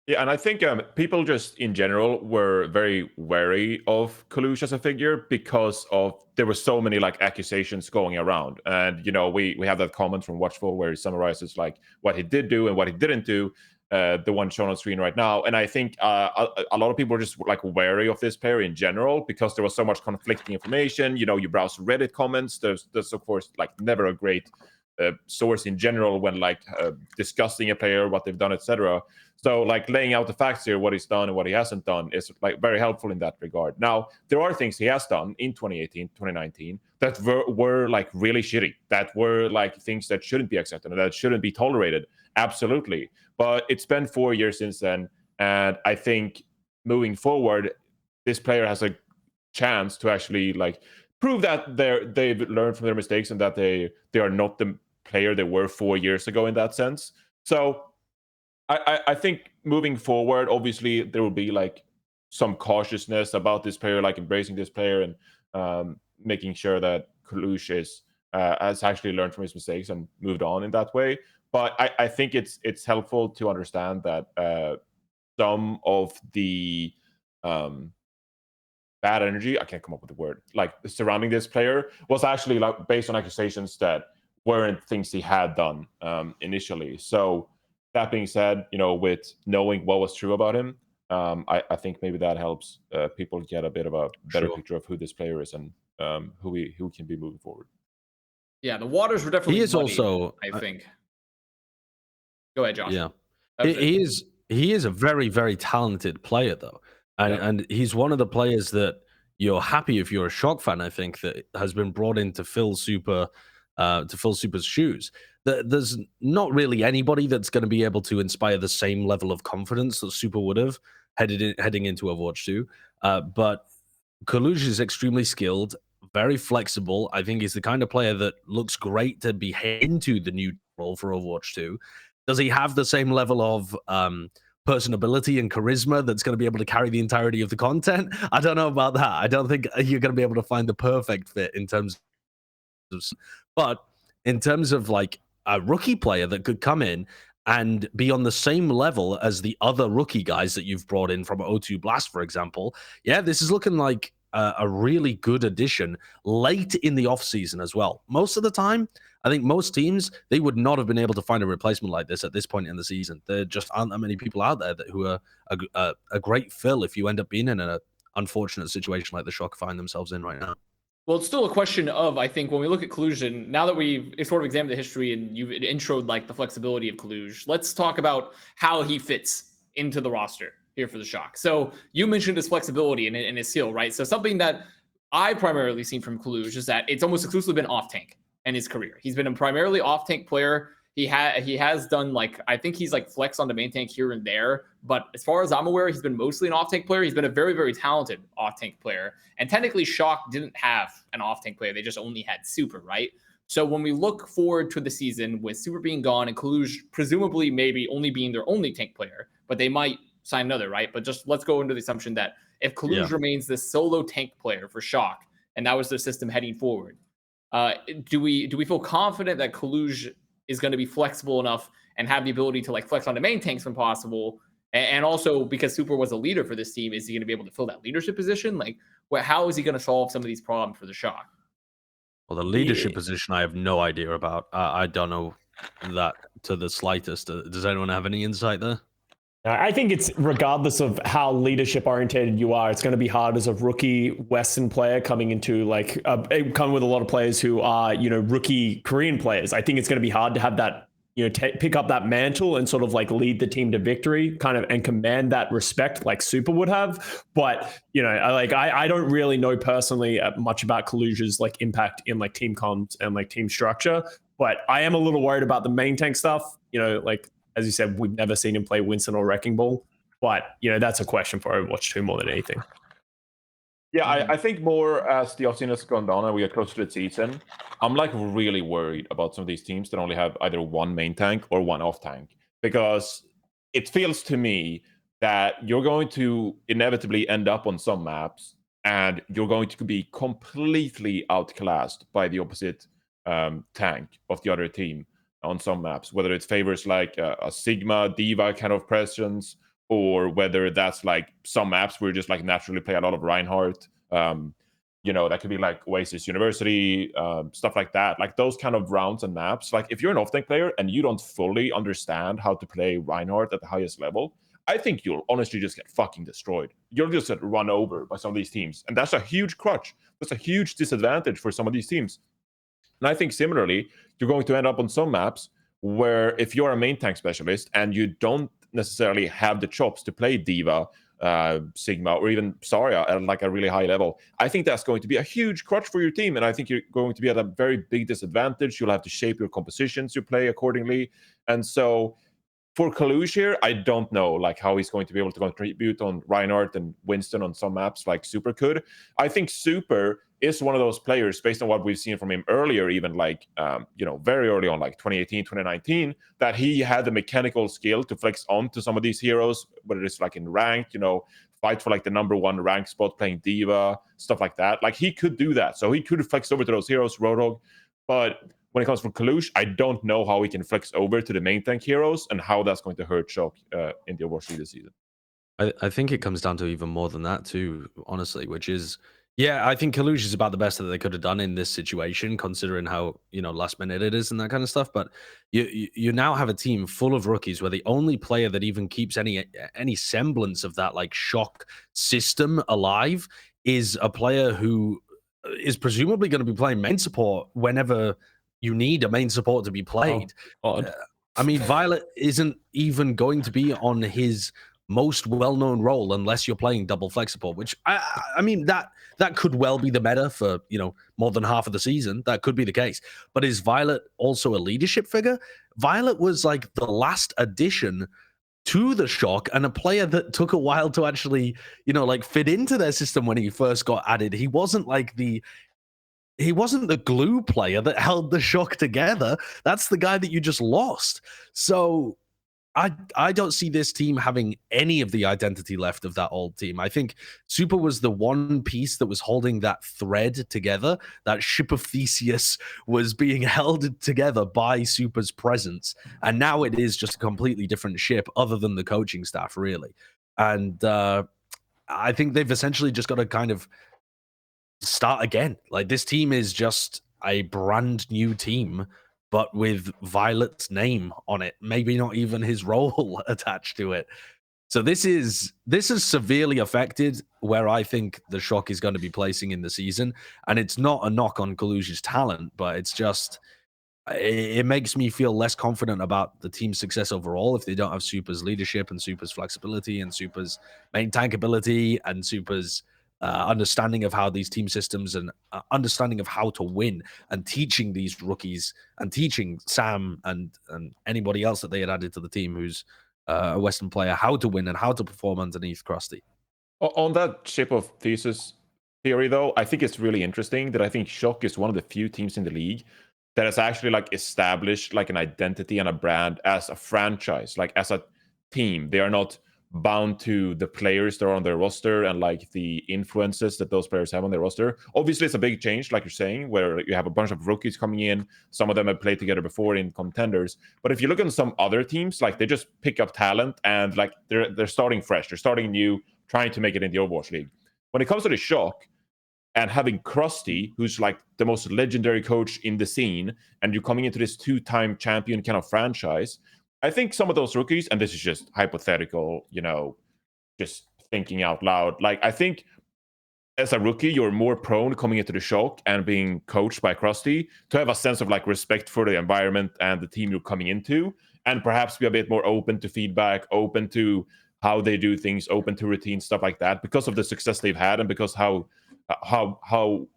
Speaker 3: Yeah, and I think people just in general were very wary of Coluge as a figure because of there were so many like accusations going around, and we have that comment from Watchful where he summarizes like what he did do and what he didn't do, the one shown on screen right now, and I think a lot of people are just like wary of this player in general because there was so much conflicting information. You browse Reddit comments. There's of course like never a great source in general when like discussing a player, what they've done, etc. So like laying out the facts here, what he's done and what he hasn't done is like very helpful in that regard. Now, there are things he has done in 2018, 2019 that were like really shitty, that were like things that shouldn't be accepted and that shouldn't be tolerated. Absolutely. But it's been 4 years since then. And I think moving forward, this player has a chance to actually like prove that they've learned from their mistakes and that they are not the player they were 4 years ago in that sense. So I think moving forward, obviously there will be like some cautiousness about this player, like embracing this player and making sure that Coluge has actually learned from his mistakes and moved on in that way. But I think it's helpful to understand that some of the bad energy, I can't come up with the word, like surrounding this player was actually like based on accusations that weren't things he had done initially. So that being said, with knowing what was true about him, I think maybe that helps people get a bit of a better picture of who this player is and who can be moving forward.
Speaker 1: Yeah, the waters were definitely.
Speaker 2: He is
Speaker 1: muddy,
Speaker 2: also,
Speaker 1: I think. Go ahead, Josh.
Speaker 2: Yeah, he is a very, very talented player though, and he's one of the players that you're happy if you're a Shock fan. I think that has been brought in to fill Super's shoes. There's not really anybody that's going to be able to inspire the same level of confidence that Super would have heading into Overwatch 2. But Coluge is extremely skilled, very flexible. I think he's the kind of player that looks great to be into the new role for Overwatch 2. Does he have the same level of personability and charisma that's going to be able to carry the entirety of the content? I don't know about that. I don't think you're going to be able to find the perfect fit in terms of, but in terms of like a rookie player that could come in and be on the same level as the other rookie guys that you've brought in from O2 Blast, for example. Yeah, this is looking like a really good addition late in the offseason as well. Most of the time, I think most teams, they would not have been able to find a replacement like this at this point in the season. There just aren't that many people out there who are a great fill if you end up being in an unfortunate situation like the Shock find themselves in right now.
Speaker 1: Well, it's still a question of, I think, when we look at Coluge, now that we've sort of examined the history and you've introed like the flexibility of Coluge, let's talk about how he fits into the roster here for the Shock. So you mentioned his flexibility and his skill, right? So something that I primarily seen from Coluge is that it's almost exclusively been off tank in his career. He's been a primarily off tank player. He has done like, I think he's like flex on the main tank here and there, but as far as I'm aware, he's been mostly an off tank player. He's been a very, very talented off tank player. And technically Shock didn't have an off tank player. They just only had Super, right? So when we look forward to the season with Super being gone and Coluge presumably maybe only being their only tank player, but they might sign another, right? But just let's go into the assumption that if Coluge remains this solo tank player for Shock, and that was their system heading forward, do we feel confident that Coluge is going to be flexible enough and have the ability to like flex on the main tanks when possible? And also because Super was a leader for this team, is he going to be able to fill that leadership position? Like, how is he going to solve some of these problems for the Shock?
Speaker 2: Well, the leadership position, I have no idea about. I don't know that to the slightest. Does anyone have any insight there?
Speaker 4: I think it's regardless of how leadership oriented you are, it's going to be hard as a rookie Western player coming into like coming with a lot of players who are, rookie Korean players. I think it's going to be hard to have that, pick up that mantle and sort of like lead the team to victory kind of and command that respect like Super would have. But, I don't really know personally much about Coluge's like impact in like team comms and like team structure, but I am a little worried about the main tank stuff, as you said, we've never seen him play Winston or Wrecking Ball, but that's a question for Overwatch 2 more than anything.
Speaker 3: Yeah, I think more as the offseason has gone down and we get closer to the season, I'm like really worried about some of these teams that only have either one main tank or one off tank, because it feels to me that you're going to inevitably end up on some maps and you're going to be completely outclassed by the opposite tank of the other team on some maps, whether it favors like a Sigma, Diva kind of presence, or whether that's like some maps where you just like naturally play a lot of Reinhardt. That could be like Oasis University, stuff like that. Like those kind of rounds and maps. Like if you're an off-tank player and you don't fully understand how to play Reinhardt at the highest level, I think you'll honestly just get fucking destroyed. You'll just get run over by some of these teams. And that's a huge crutch. That's a huge disadvantage for some of these teams. And I think similarly, you're going to end up on some maps where if you're a main tank specialist and you don't necessarily have the chops to play D.Va, Sigma, or even Zarya at like a really high level, I think that's going to be a huge crutch for your team. And I think you're going to be at a very big disadvantage. You'll have to shape your compositions you play accordingly. And so for Coluge here, I don't know like how he's going to be able to contribute on Reinhardt and Winston on some maps like Super could. I think Super is one of those players, based on what we've seen from him earlier, even like, very early on, like 2018, 2019, that he had the mechanical skill to flex onto some of these heroes, whether it's like in ranked, fight for like the number one rank spot, playing D.Va, stuff like that. Like he could do that. So he could flex over to those heroes, Roadhog. But when it comes from Coluge, I don't know how he can flex over to the main tank heroes and how that's going to hurt Shock in the Overwatch League this season.
Speaker 2: I think it comes down to even more than that too, honestly, which is, I think Coluge is about the best that they could have done in this situation, considering how, last minute it is and that kind of stuff. But you now have a team full of rookies where the only player that even keeps any semblance of that like Shock system alive is a player who is presumably going to be playing main support whenever you need a main support to be played. I mean, Violet isn't even going to be on his most well-known role unless you're playing double flex support, which I mean that could well be the meta for more than half of the season. That could be the case. But is Violet also a leadership figure? Violet was like the last addition to the Shock and a player that took a while to actually fit into their system when he first got added. He wasn't the glue player that held the Shock together. That's the guy that you just lost. So I don't see this team having any of the identity left of that old team. I think Super was the one piece that was holding that thread together. That ship of Theseus was being held together by Super's presence. And now it is just a completely different ship other than the coaching staff, really. And I think they've essentially just got to kind of start again. Like this team is just a brand new team, but with Violet's name on it, maybe not even his role attached to it. So this is severely affected where I think the Shock is going to be placing in the season. And it's not a knock on Coluge's talent, but it's just, it makes me feel less confident about the team's success overall if they don't have Super's leadership and Super's flexibility and Super's main tank ability and Super's understanding of how these team systems and understanding of how to win, and teaching these rookies and teaching Sam and anybody else that they had added to the team who's a Western player how to win and how to perform underneath Krusty.
Speaker 3: On that ship of Theseus theory, though, I think it's really interesting that I think Shock is one of the few teams in the league that has actually like established like an identity and a brand as a franchise, like as a team. They are not bound to the players that are on their roster and like the influences that those players have on their roster. Obviously, it's a big change, like you're saying, where you have a bunch of rookies coming in. Some of them have played together before in contenders. But if you look at some other teams, like they just pick up talent and like they're starting fresh, they're starting new, trying to make it in the Overwatch League. When it comes to the Shock and having Krusty, who's like the most legendary coach in the scene, and you're coming into this two-time champion kind of franchise, I think some of those rookies, and this is just hypothetical, just thinking out loud, like I think as a rookie, you're more prone coming into the Shock and being coached by Krusty to have a sense of like respect for the environment and the team you're coming into, and perhaps be a bit more open to feedback, open to how they do things, open to routine, stuff like that, because of the success they've had and because how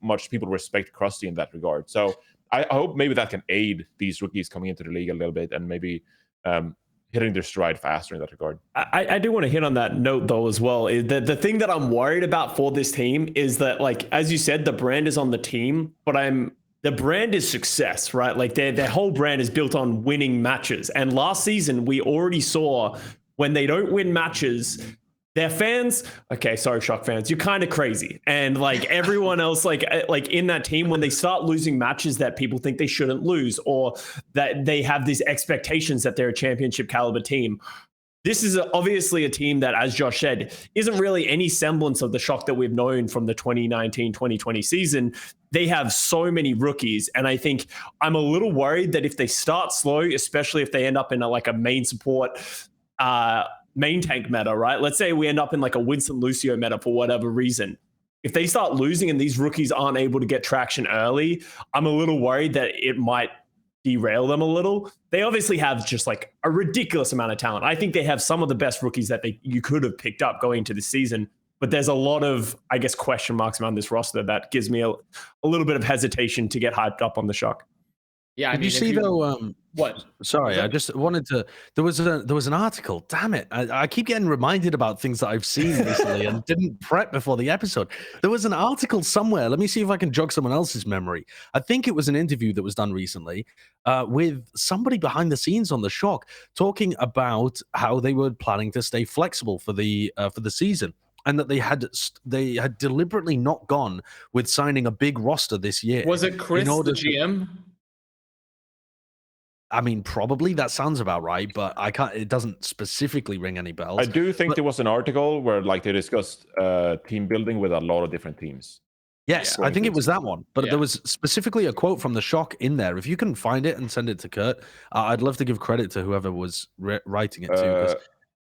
Speaker 3: much people respect Krusty in that regard. So I hope maybe that can aid these rookies coming into the league a little bit and maybe hitting their stride faster in that regard.
Speaker 4: I do want to hit on that note though as well. The thing that I'm worried about for this team is that, like, as you said, the brand is on the team, but the brand is success, right? Like their whole brand is built on winning matches. And last season, we already saw when they don't win matches, their fans, okay, sorry, Shock fans, you're kind of crazy. And like everyone else, like in that team, when they start losing matches that people think they shouldn't lose, or that they have these expectations that they're a championship caliber team, this is obviously a team that, as Josh said, isn't really any semblance of the Shock that we've known from the 2019-2020 season. They have so many rookies, and I think I'm a little worried that if they start slow, especially if they end up in a main support, main tank meta, right? Let's say we end up in like a Winston Lucio meta for whatever reason. If they start losing and these rookies aren't able to get traction early, I'm a little worried that it might derail them a little. They obviously have just like a ridiculous amount of talent. I think they have some of the best rookies that you could have picked up going into the season, but there's a lot of, I guess, question marks around this roster that gives me a little bit of hesitation to get hyped up on the Shock.
Speaker 1: Yeah,
Speaker 2: Did you see though?
Speaker 1: What?
Speaker 2: Sorry, I just wanted to. There was an article. Damn it! I keep getting reminded about things that I've seen recently and didn't prep before the episode. There was an article somewhere. Let me see if I can jog someone else's memory. I think it was an interview that was done recently with somebody behind the scenes on the Shock, talking about how they were planning to stay flexible for the season, and that they had deliberately not gone with signing a big roster this year.
Speaker 1: Was it Chris, the GM?
Speaker 2: I mean, probably that sounds about right, but I can't. It doesn't specifically ring any bells.
Speaker 3: I do think there was an article where they discussed team building with a lot of different teams.
Speaker 2: Yes, I think it was that one. But there was specifically a quote from the Shock in there. If you can find it and send it to Kurt, I'd love to give credit to whoever was writing it too.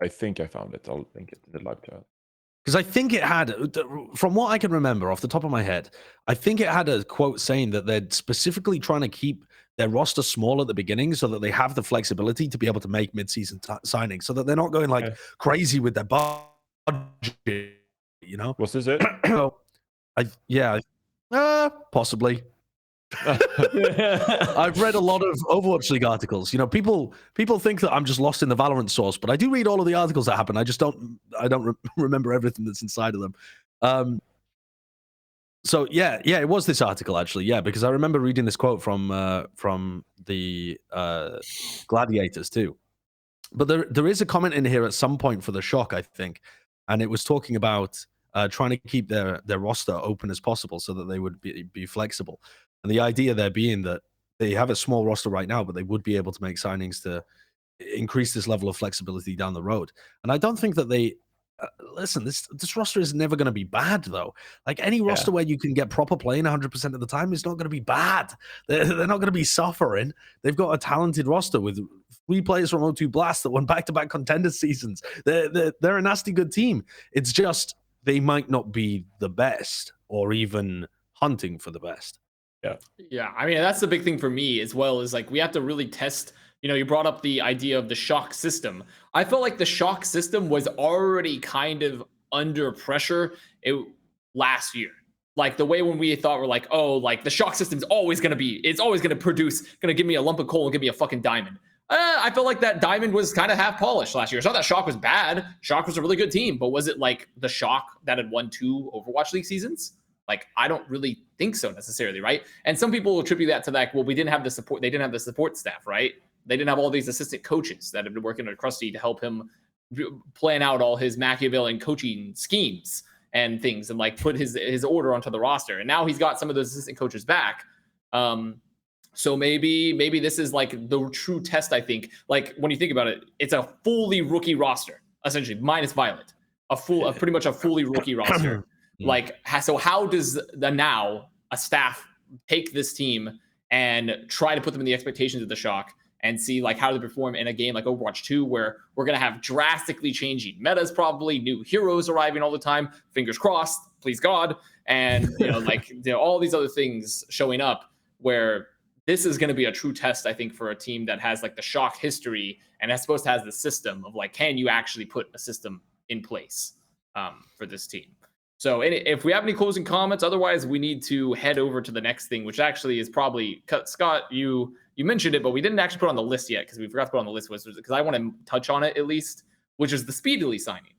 Speaker 3: I think I found it. I'll link it in the live chat.
Speaker 2: Because I think it had, from what I can remember off the top of my head, I think it had a quote saying that they're specifically trying to keep their roster small at the beginning so that they have the flexibility to be able to make mid-season signings, so that they're not going crazy with their budget, you know?
Speaker 3: Was this it?
Speaker 2: Possibly. I've read a lot of Overwatch League articles. You know, people think that I'm just lost in the Valorant source, but I do read all of the articles that happen. I just don't remember everything that's inside of them. So it was this article actually, because I remember reading this quote from the Gladiators too. But there is a comment in here at some point for the Shock, I think, and it was talking about trying to keep their roster open as possible so that they would be flexible. And the idea there being that they have a small roster right now, but they would be able to make signings to increase this level of flexibility down the road. And I don't think that they listen. This roster is never going to be bad, though. Like any roster where you can get proper playing 100% of the time is not going to be bad. They're not going to be suffering. They've got a talented roster with 3 players from O2 Blast that won back-to-back contender seasons. They're a nasty good team. It's just they might not be the best or even hunting for the best.
Speaker 1: Yeah. I mean, that's the big thing for me as well, is like we have to really test. You know, you brought up the idea of the Shock system. I felt like the Shock system was already kind of under pressure last year. Like the way when we thought we're like, oh, like the Shock system's always going to produce, going to give me a lump of coal and give me a fucking diamond. I felt like that diamond was kind of half polished last year. It's not that Shock was bad. Shock was a really good team, but was it like the Shock that had won 2 Overwatch League seasons? Like, I don't really think so necessarily, right? And some people will attribute that to like, well, we didn't have the support. They didn't have the support staff, right? They didn't have all these assistant coaches that have been working with Krusty to help him plan out all his Machiavellian coaching schemes and things and like put his order onto the roster. And now he's got some of those assistant coaches back. So maybe this is like the true test, I think. Like when you think about it, it's a fully rookie roster, essentially, minus Violet. Pretty much a fully rookie roster. Like, so how does a staff take this team and try to put them in the expectations of the Shock and see like how they perform in a game like Overwatch 2, where we're going to have drastically changing metas, probably new heroes arriving all the time, fingers crossed, please God. And, all these other things showing up, where this is going to be a true test, I think, for a team that has like the Shock history and that's supposed to have the system of like, can you actually put a system in place for this team? So if we have any closing comments, otherwise we need to head over to the next thing, which actually is probably, Scott, you mentioned it, but we didn't actually put on the list yet because we forgot to put on the list, because I want to touch on it at least, which is the Speedily signing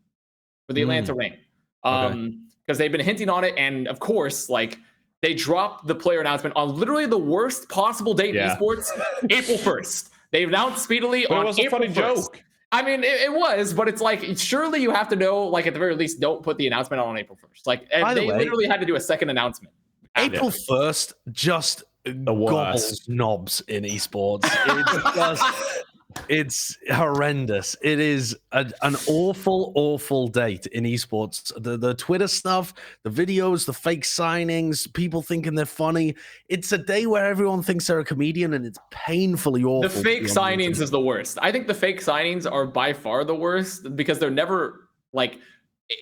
Speaker 1: for the Atlanta Reign. Because they've been hinting on it, and of course, like they dropped the player announcement on literally the worst possible date in esports, April 1st. They announced Speedily on April 1st. It was a funny joke. I mean, it was, but it's like, surely you have to know, like, at the very least, don't put the announcement on April 1st. Like, they literally had to do a second announcement.
Speaker 2: April 1st just gobbles knobs in esports. It's just It's horrendous. It is an awful date in esports. The Twitter stuff, the videos, the fake signings, people thinking they're funny. It's a day where everyone thinks they're a comedian, and it's painfully awful.
Speaker 1: The fake signings is the worst. I think the fake signings are by far the worst because they're never like.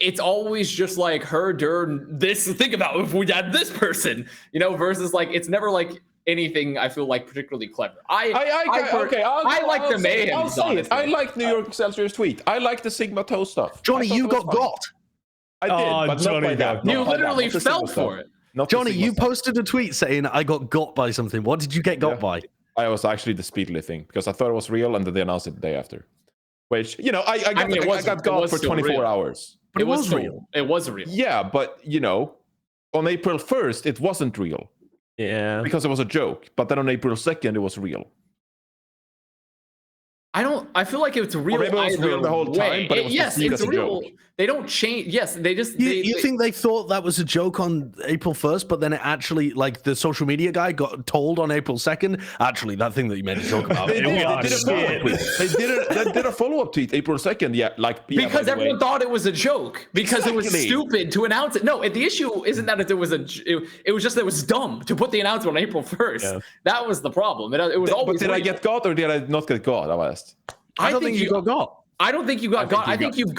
Speaker 1: It's always just like this. Think about if we had this person, versus like it's never like anything I feel like particularly clever. I like the mayhem.
Speaker 3: I like New York Excelsior's tweet. I like the Sigma Toe stuff.
Speaker 2: Johnny, you got.
Speaker 3: I did, but Johnny,
Speaker 1: you literally fell for it.
Speaker 2: Johnny, you posted a tweet saying I got by something. What did you get got by?
Speaker 3: I was actually the Speedily thing because I thought it was real, and then they announced it the day after. Which I got got for 24 hours.
Speaker 2: But it was real.
Speaker 1: It was real.
Speaker 3: Yeah, but on April 1st, it wasn't real.
Speaker 4: Yeah.
Speaker 3: Because it was a joke. But then on April 2nd, it was real.
Speaker 1: I feel like it's real.
Speaker 3: Or maybe it was real the whole time, but it was
Speaker 1: it's real. They don't change. Yes, they just.
Speaker 2: You think they thought that was a joke on April 1st, but then it actually, like the social media guy got told on April 2nd, actually, that thing that you made a joke about.
Speaker 3: They did a follow-up tweet April 2nd. Yeah,
Speaker 1: because everyone thought it was a joke because it was stupid to announce it. No, the issue isn't that it was it was just that it was dumb to put the announcement on April 1st. Yeah. That was the problem. It was always.
Speaker 3: But did I get got or did I not get got? I asked.
Speaker 2: I don't think you got.
Speaker 1: I don't think you got got. I think you've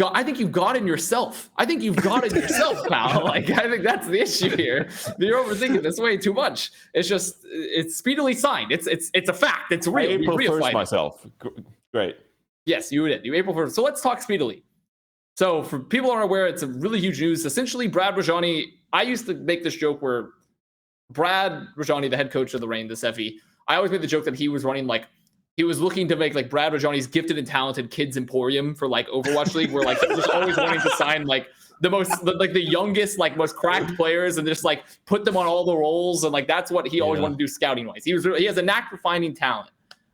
Speaker 1: got in yourself. I think you've got in yourself, pal. Like I think that's the issue here. You're overthinking this way too much. It's speedily signed. It's a fact. It's real.
Speaker 3: April 1st myself. Great.
Speaker 1: Yes, you did. You April 1st. So let's talk speedily. So for people who aren't aware, it's a really huge news. Essentially, Brad Rajani. I used to make this joke where Brad Rajani, the head coach of the Reign, the Sefi, I always made the joke that he was running he was looking to make like Brad Rajani's gifted and talented kids emporium for like Overwatch League, where like he was just always wanting to sign like the youngest, like most cracked players and just like put them on all the roles. And like, that's what he always wanted to do scouting wise. He has a knack for finding talent.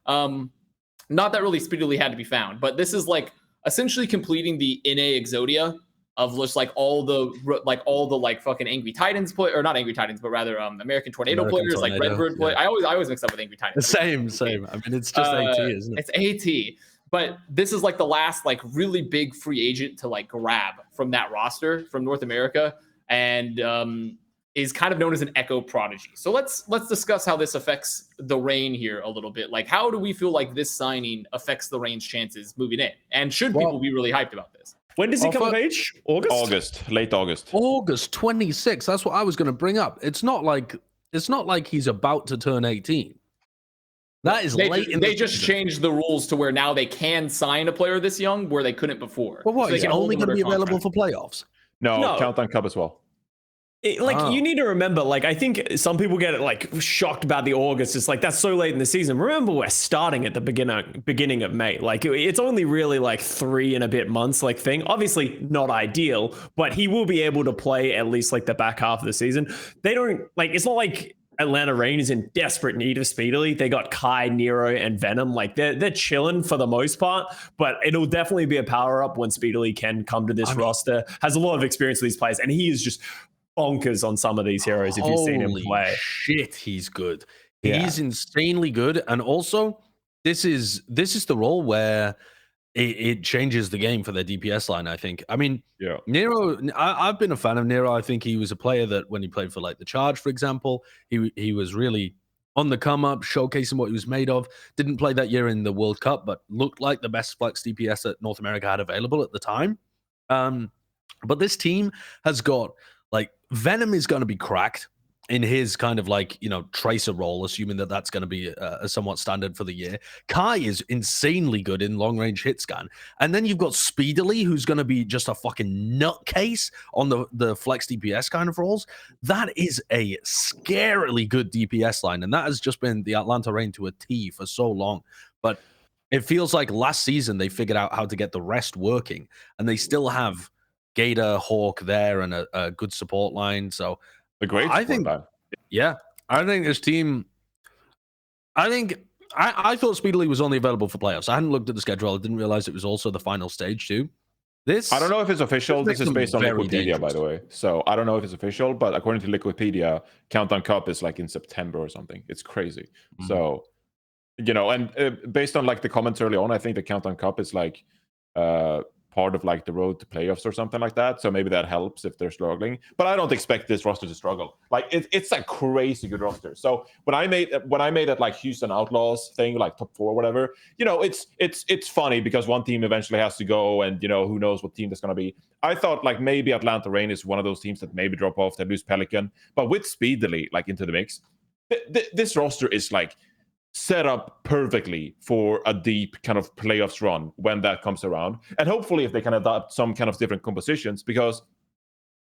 Speaker 1: Not that really speedily had to be found, but this is like essentially completing the NA Exodia of just like all the fucking Angry Titans play, or not Angry Titans, but rather American Tornado players, like Redbird play. I always mix up with Angry Titans.
Speaker 2: Same. I mean, it's just AT, isn't it?
Speaker 1: It's AT, but this is like the last like really big free agent to like grab from that roster from North America, and is kind of known as an Echo prodigy. So let's discuss how this affects the Reign here a little bit. Like, how do we feel like this signing affects the Reign's chances moving in? And should people be really hyped about this?
Speaker 4: When does he come of age?
Speaker 3: Late August.
Speaker 2: August 26th. That's what I was going to bring up. It's not like he's about to turn 18. That is late.
Speaker 1: They just changed the rules to where now they can sign a player this young, where they couldn't before.
Speaker 2: Well, what? So he's only going to be available for playoffs?
Speaker 3: No, Countdown Cup as well.
Speaker 4: You need to remember, like, I think some people get like shocked about the August. It's like, that's so late in the season. Remember, we're starting at the beginning of May. Like, it's only really like 3 and a bit months, like thing. Obviously not ideal, but he will be able to play at least like the back half of the season. They don't like, it's not like Atlanta Reign is in desperate need of Speedily. They got Kai, Nero, and Venom. Like they're chilling for the most part, but it'll definitely be a power up when Speedily can come to this roster. Has a lot of experience with these players, and he is just bonkers on some of these heroes if you've seen him play.
Speaker 2: Shit, he's good. He's insanely good. And also, this is the role where it changes the game for their DPS line, I think. I mean, Nero, I've been a fan of Nero. I think he was a player that when he played for like the Charge, for example, he was really on the come up, showcasing what he was made of. Didn't play that year in the World Cup, but looked like the best flex DPS that North America had available at the time. But this team has got, like, Venom is going to be cracked in his kind of like, tracer role, assuming that that's going to be a somewhat standard for the year. Kai is insanely good in long range hit scan. And then you've got Speedily, who's going to be just a fucking nutcase on the flex DPS kind of roles. That is a scarily good DPS line. And that has just been the Atlanta Reign to a T for so long. But it feels like last season they figured out how to get the rest working, and they still have Gator, Hawk there, and a good support line. So
Speaker 3: a great support line.
Speaker 2: Yeah, I think this team. I thought Speedily was only available for playoffs. I hadn't looked at the schedule. I didn't realize it was also the final stage too.
Speaker 3: I don't know if it's official. This is based on Liquipedia, by the way. So I don't know if it's official, but according to Liquipedia, Countdown Cup is like in September or something. It's crazy. So And based on like the comments early on, I think the Countdown Cup is like part of like the road to playoffs or something like that. So maybe that helps if they're struggling. But I don't expect this roster to struggle. Like it's a crazy good roster. So when I made that like Houston Outlaws thing, like top 4 or whatever, it's funny because one team eventually has to go, and who knows what team that's gonna be. I thought like maybe Atlanta Reign is one of those teams that maybe drop off, they lose Pelican, but with Speedily like into the mix, this roster is like set up perfectly for a deep kind of playoffs run when that comes around. And hopefully if they can adopt some kind of different compositions, because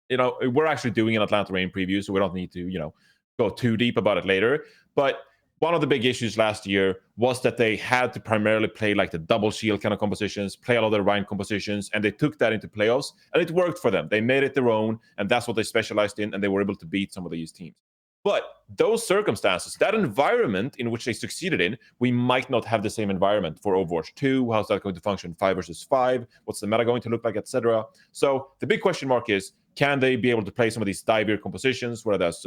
Speaker 3: we're actually doing an Atlanta Reign preview, so we don't need to go too deep about it later. But one of the big issues last year was that they had to primarily play like the double shield kind of compositions, play a lot of the Rhine compositions, and they took that into playoffs, and it worked for them. They made it their own, and that's what they specialized in, and they were able to beat some of these teams. But those circumstances, that environment in which they succeeded in, we might not have the same environment for Overwatch 2. How's that going to function 5 versus 5? What's the meta going to look like, etc.? So the big question mark is, can they be able to play some of these divier compositions, whether that's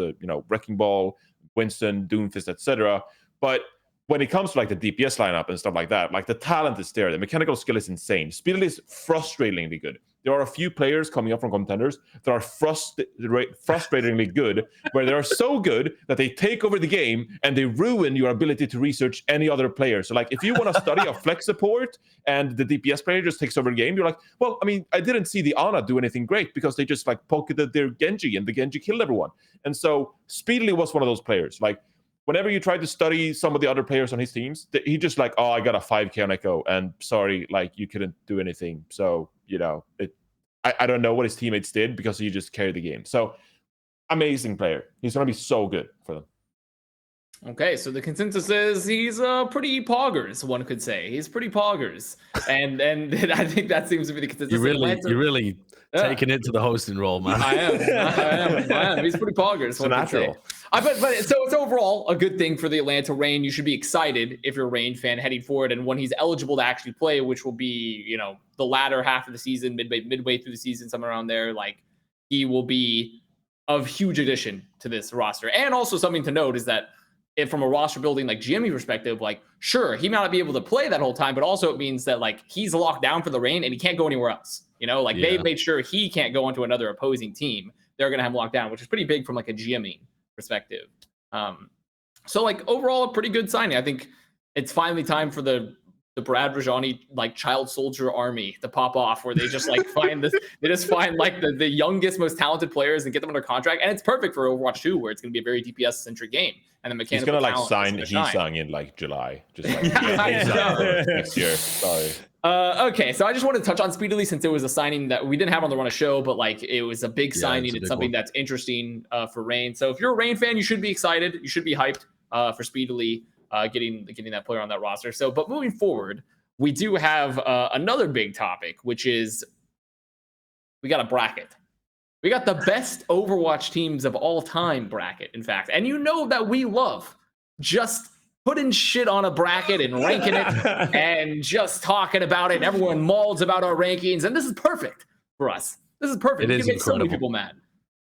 Speaker 3: Wrecking Ball, Winston, Doomfist, etc.? But when it comes to like the DPS lineup and stuff like that, like the talent is there. The mechanical skill is insane. Speedily is frustratingly good. There are a few players coming up from contenders that are frustratingly good, where they are so good that they take over the game and they ruin your ability to research any other player. So like if you want to study a flex support and the DPS player just takes over the game, you're like, well, I mean, I didn't see the Ana do anything great because they just like pocketed their Genji and the Genji killed everyone. And so Speedily was one of those players. Like whenever you try to study some of the other players on his teams, he just like, oh, I got a 5k on Echo, and sorry, like you couldn't do anything. So, I don't know what his teammates did because he just carried the game. So amazing player. He's going to be so good for them.
Speaker 1: Okay, so the consensus is he's pretty poggers, one could say. He's pretty poggers. And I think that seems to be the consensus.
Speaker 2: You're really taking it to the hosting role, man.
Speaker 1: I am. He's pretty poggers, one could say. But so it's overall a good thing for the Atlanta Reign. You should be excited if you're a Reign fan heading forward, and when he's eligible to actually play, which will be, the latter half of the season, midway through the season, somewhere around there, like he will be a huge addition to this roster. And also something to note is that if from a roster building like GME perspective, like sure, he might not be able to play that whole time, but also it means that like he's locked down for the Reign and he can't go anywhere else. They've made sure he can't go into another opposing team. They're gonna have him locked down, which is pretty big from like a GME perspective. So like overall a pretty good signing. I think it's finally time for the Brad Rajani like child soldier army to pop off, where they just like find like the youngest, most talented players and get them under contract. And it's perfect for Overwatch 2, where it's going to be a very DPS centric game. And the mechanical
Speaker 3: he's going to like sign Hee-Sung in like July. Just like next year. Sorry.
Speaker 1: Okay, so I just wanted to touch on Speedily since it was a signing that we didn't have on the Run of Show, but like it was a big signing. It's something that's interesting for Reign. So if you're a Reign fan, you should be excited. You should be hyped for Speedily getting that player on that roster. So, but moving forward, we do have another big topic, which is we got a bracket. We got the best Overwatch teams of all time bracket, in fact. And you know that we love just putting shit on a bracket and ranking it and just talking about it. And everyone mauls about our rankings. And this is perfect for us. This is perfect.
Speaker 2: It is incredible.
Speaker 1: So many people mad.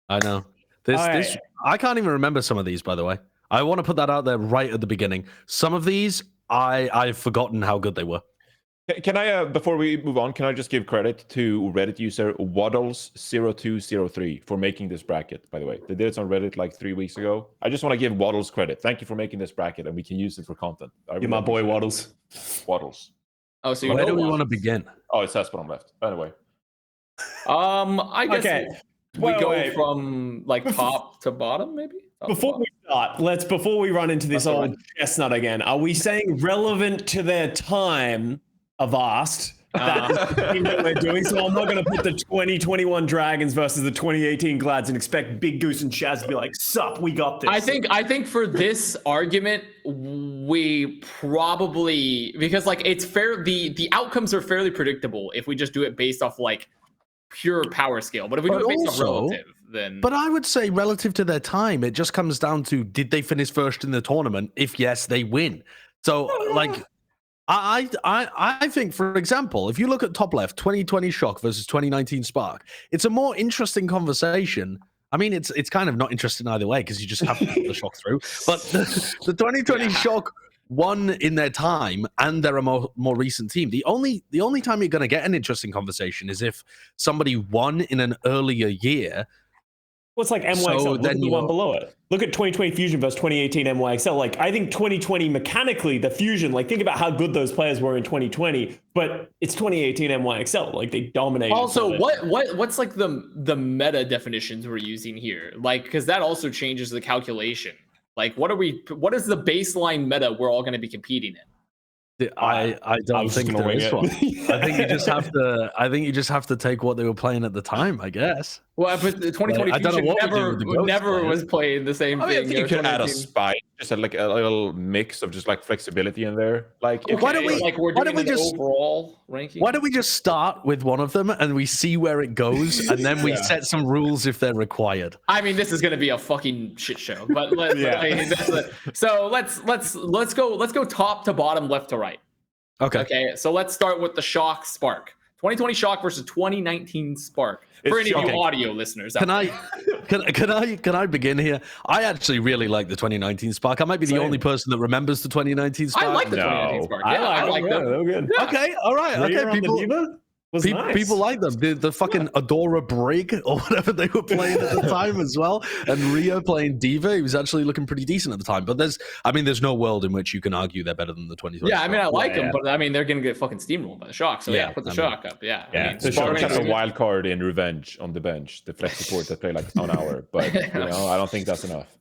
Speaker 2: I know. This I can't even remember some of these, by the way. I want to put that out there right at the beginning. Some of these, I've forgotten how good they were.
Speaker 3: Can I, before we move on, can I just give credit to Reddit user Waddles0203 for making this bracket, by the way. They did it on Reddit like 3 weeks ago. I just want to give Waddles credit. Thank you for making this bracket, and we can use it for content.
Speaker 4: You're my boy, Waddles.
Speaker 3: Waddles.
Speaker 1: Oh, so
Speaker 2: where do we want to begin?
Speaker 3: Oh, it says bottom left. Anyway.
Speaker 1: I guess we go from like top to bottom, maybe?
Speaker 4: Before we run into this old chestnut again, are we saying relevant to their time, Avast, that we're doing? So I'm not going to put the 2021 Dragons versus the 2018 Glads and expect Big Goose and Chaz to be like, sup, we got this.
Speaker 1: I think for this argument, we probably, because like it's fair, the outcomes are fairly predictable if we just do it based off like pure power scale. But if we do it based off relative, then...
Speaker 2: But I would say relative to their time, it just comes down to, did they finish first in the tournament? If yes, they win. So like... I think, for example, if you look at top left, 2020 Shock versus 2019 Spark, it's a more interesting conversation. I mean, it's kind of not interesting either way because you just have to put the Shock through. But the 2020 Shock won in their time and they're a more recent team. The only time you're going to get an interesting conversation is if somebody won in an earlier year.
Speaker 4: Well, it's like NYXL.
Speaker 2: So
Speaker 4: Look at the one below it. Look at 2020 Fusion versus 2018 NYXL. Like, I think 2020 mechanically, the Fusion, like, think about how good those players were in 2020, but it's 2018 NYXL. Like, they dominated.
Speaker 1: Also, what's like the meta definitions we're using here? Like, because that also changes the calculation. Like, what is the baseline meta we're all going to be competing in?
Speaker 2: I don't think there is one. I think you just have to take what they were playing at the time, I guess.
Speaker 1: Well, but the 2020 Fusion never was playing the same thing.
Speaker 3: I think you could add a spike, just like a little mix of just like flexibility in there. Like,
Speaker 2: why don't we just
Speaker 1: overall ranking?
Speaker 2: Why don't we just start with one of them and we see where it goes, and then we set some rules if they're required?
Speaker 1: I mean, this is going to be a fucking shit show, but so let's go top to bottom, left to right. Okay. So let's start with the Shock Spark. 2020 Shock versus 2019 Spark. For any of you audio listeners,
Speaker 2: can I begin here? I actually really like the 2019 Spark. I might be the only person that remembers the 2019 Spark.
Speaker 1: I like the 2019 Spark. Yeah, I like them.
Speaker 4: They were good.
Speaker 1: Yeah.
Speaker 2: Okay, all right. Okay, people like them. The fucking Adora Brig or whatever they were playing at the time as well, and Rio playing Diva. He was actually looking pretty decent at the time. But there's no world in which you can argue they're better than the 2020.
Speaker 1: Yeah, I mean, I like them, but I mean, they're gonna get fucking steamrolled by the Shock. So put the Shock up. Yeah.
Speaker 3: I mean, Spark has a wild card in Revenge on the bench, the flex support that play like an hour, but I don't think that's enough.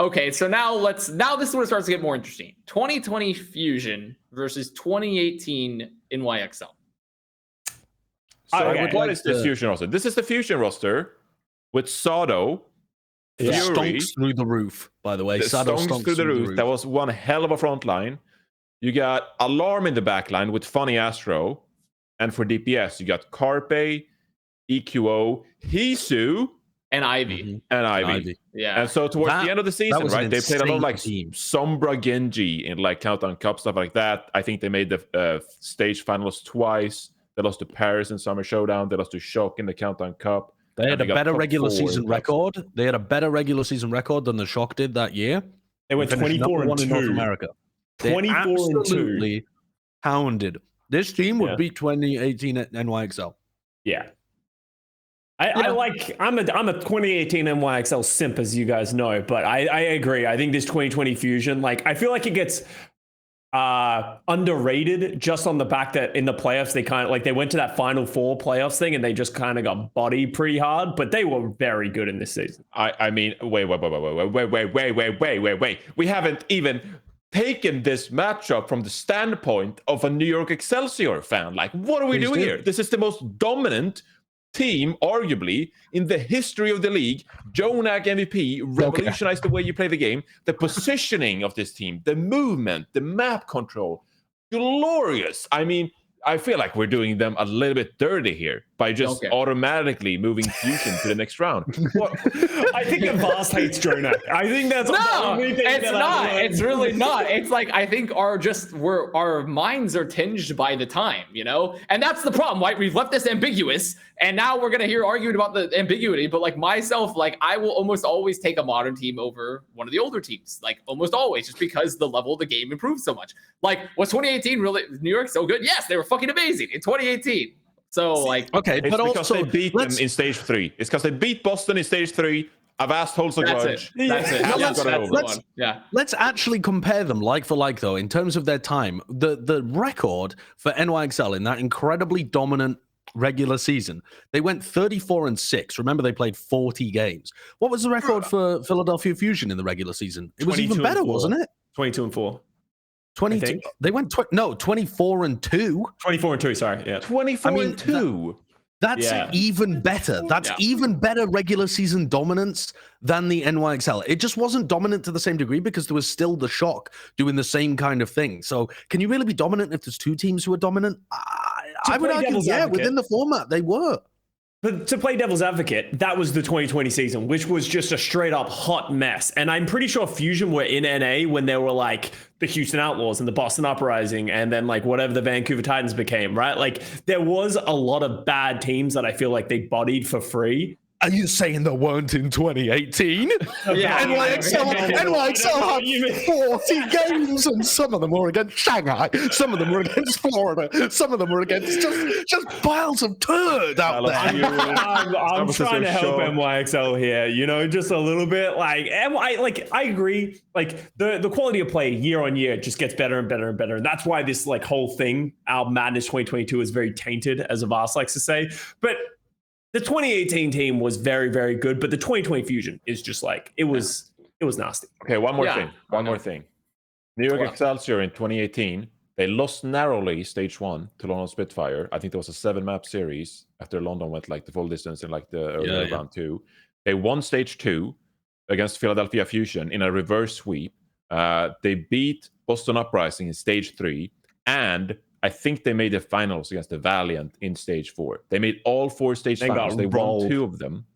Speaker 1: Okay, so now this is where it starts to get more interesting. 2020 Fusion versus 2018 NYXL.
Speaker 3: So what is this Fusion roster? This is the Fusion roster with Sado, Fury.
Speaker 2: Stonks through the roof, by the way.
Speaker 3: Sado stonks through the roof. That was one hell of a front line. You got Alarm in the back line with Funny Astro. And for DPS, you got Carpe, EQO, Hisu,
Speaker 1: and Ivy. Yeah.
Speaker 3: And so towards the end of the season, right, they played a lot of like Sombra Genji in like Countdown Cup, stuff like that. I think they made the stage finals twice. They lost to Paris in Summer Showdown. They lost to Shock in the Countdown Cup.
Speaker 2: They had a better regular season record. They had a better regular season record than the Shock did that year.
Speaker 4: They went 24-2
Speaker 2: in North America.
Speaker 4: 24-2.
Speaker 2: Hounded. This team would beat 2018 at NYXL.
Speaker 4: Yeah. I'm a 2018 NYXL simp, as you guys know, but I agree. I think this 2020 Fusion, like, I feel like it gets underrated just on the back that in the playoffs they went to that Final Four playoffs thing and they just kind of got bodied pretty hard, but they were very good in this season.
Speaker 3: I mean, wait. We haven't even taken this matchup from the standpoint of a New York Excelsior fan. Like, what are we doing here? This is the most dominant team, arguably, in the history of the league. Jonak MVP revolutionized the way you play the game. The positioning of this team, the movement, the map control, glorious. I mean, I feel like we're doing them a little bit dirty here by just automatically moving Fusion to the next round.
Speaker 4: I think Avast hates Jonak. I think that's
Speaker 1: it's not. It's really not. It's like, I think our minds are tinged by the time, and that's the problem, right? We've left this ambiguous, and now we're gonna hear arguing about the ambiguity. But like myself, like I will almost always take a modern team over one of the older teams, like almost always, just because the level of the game improved so much. Like, was 2018 really New York so good? Yes, they were fucking amazing in 2018. So like,
Speaker 2: okay,
Speaker 3: it's
Speaker 2: but
Speaker 3: because they beat them in stage 3. It's because they beat Boston in stage 3. Avast holds a grudge.
Speaker 1: That's it.
Speaker 2: Let's actually compare them like for like, though, in terms of their time. The record for NYXL in that incredibly dominant regular season, they went 34-6. Remember, they played 40 games. What was the record for Philadelphia Fusion in the regular season? It was even better, wasn't it?
Speaker 4: 22-4.
Speaker 2: 22. They went 24-2.
Speaker 4: 24-2. Sorry, yeah.
Speaker 3: 24-2.
Speaker 2: That's even better. That's even better regular season dominance than the NYXL. It just wasn't dominant to the same degree because there was still the Shock doing the same kind of thing. So can you really be dominant if there's two teams who are dominant? I would argue, within the format, they were.
Speaker 4: But to play devil's advocate, that was the 2020 season, which was just a straight up hot mess. And I'm pretty sure Fusion were in NA when they were like the Houston Outlaws and the Boston Uprising and then like whatever the Vancouver Titans became, right? Like there was a lot of bad teams that I feel like they bodied for free.
Speaker 2: Are you saying there weren't in 2018?
Speaker 1: Yeah.
Speaker 2: NYXL had 40 games, and some of them were against Shanghai, some of them were against Florida, some of them were against just piles of turd out there.
Speaker 4: I'm trying to help NYXL here, just a little bit. I agree. Like the quality of play year on year just gets better and better and better. And that's why this whole thing, our Madness 2022, is very tainted, as Avast likes to say. But the 2018 team was very, very good, but the 2020 fusion is just it was nasty.
Speaker 3: Okay, one more thing. New York Excelsior in 2018, they lost narrowly stage 1 to London Spitfire. I think there was a 7-map series after London went the full distance in the earlier round 2. They won stage 2 against Philadelphia Fusion in a reverse sweep. They beat Boston Uprising in stage 3, and I think they made the finals against the Valiant in stage 4. They made all 4 stage finals. They won 2 of them.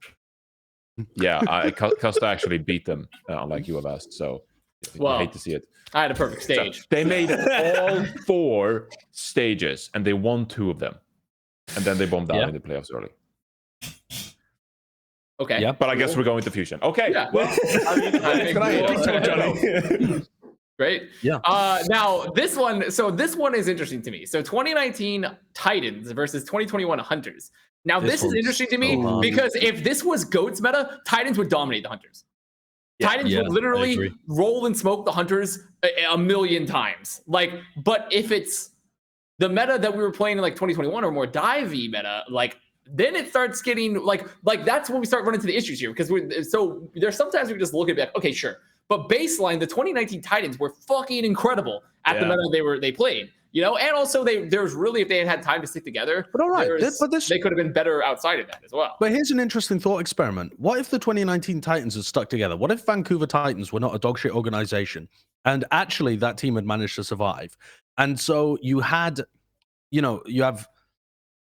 Speaker 3: Yeah, Custa actually beat them, unlike you have asked. So I hate to see it.
Speaker 1: I had a perfect stage.
Speaker 3: So they made all 4 stages, and they won 2 of them. And then they bombed out in the playoffs early.
Speaker 1: Okay.
Speaker 2: Yeah,
Speaker 3: but I guess we're going to Fusion. Okay.
Speaker 1: Yeah.
Speaker 3: Well,
Speaker 1: Great.
Speaker 2: Yeah.
Speaker 1: Now this one is interesting to me. So 2019 Titans versus 2021 Hunters. Now this is interesting to me because if this was GOAT's meta, Titans would dominate the Hunters. Titans would literally roll and smoke the Hunters a million times. But if it's the meta that we were playing in 2021 or more divey meta, then it starts getting that's when we start running into the issues here because there's sometimes we just look at it okay, sure. But baseline, the 2019 Titans were fucking incredible at the meta they played, and also there's really, if they had time to stick together,
Speaker 2: but all right,
Speaker 1: they could have been better outside of that as well.
Speaker 2: But here's an interesting thought experiment. What if the 2019 Titans had stuck together? What if Vancouver Titans were not a dogshit organization and actually that team had managed to survive? And so you had, you have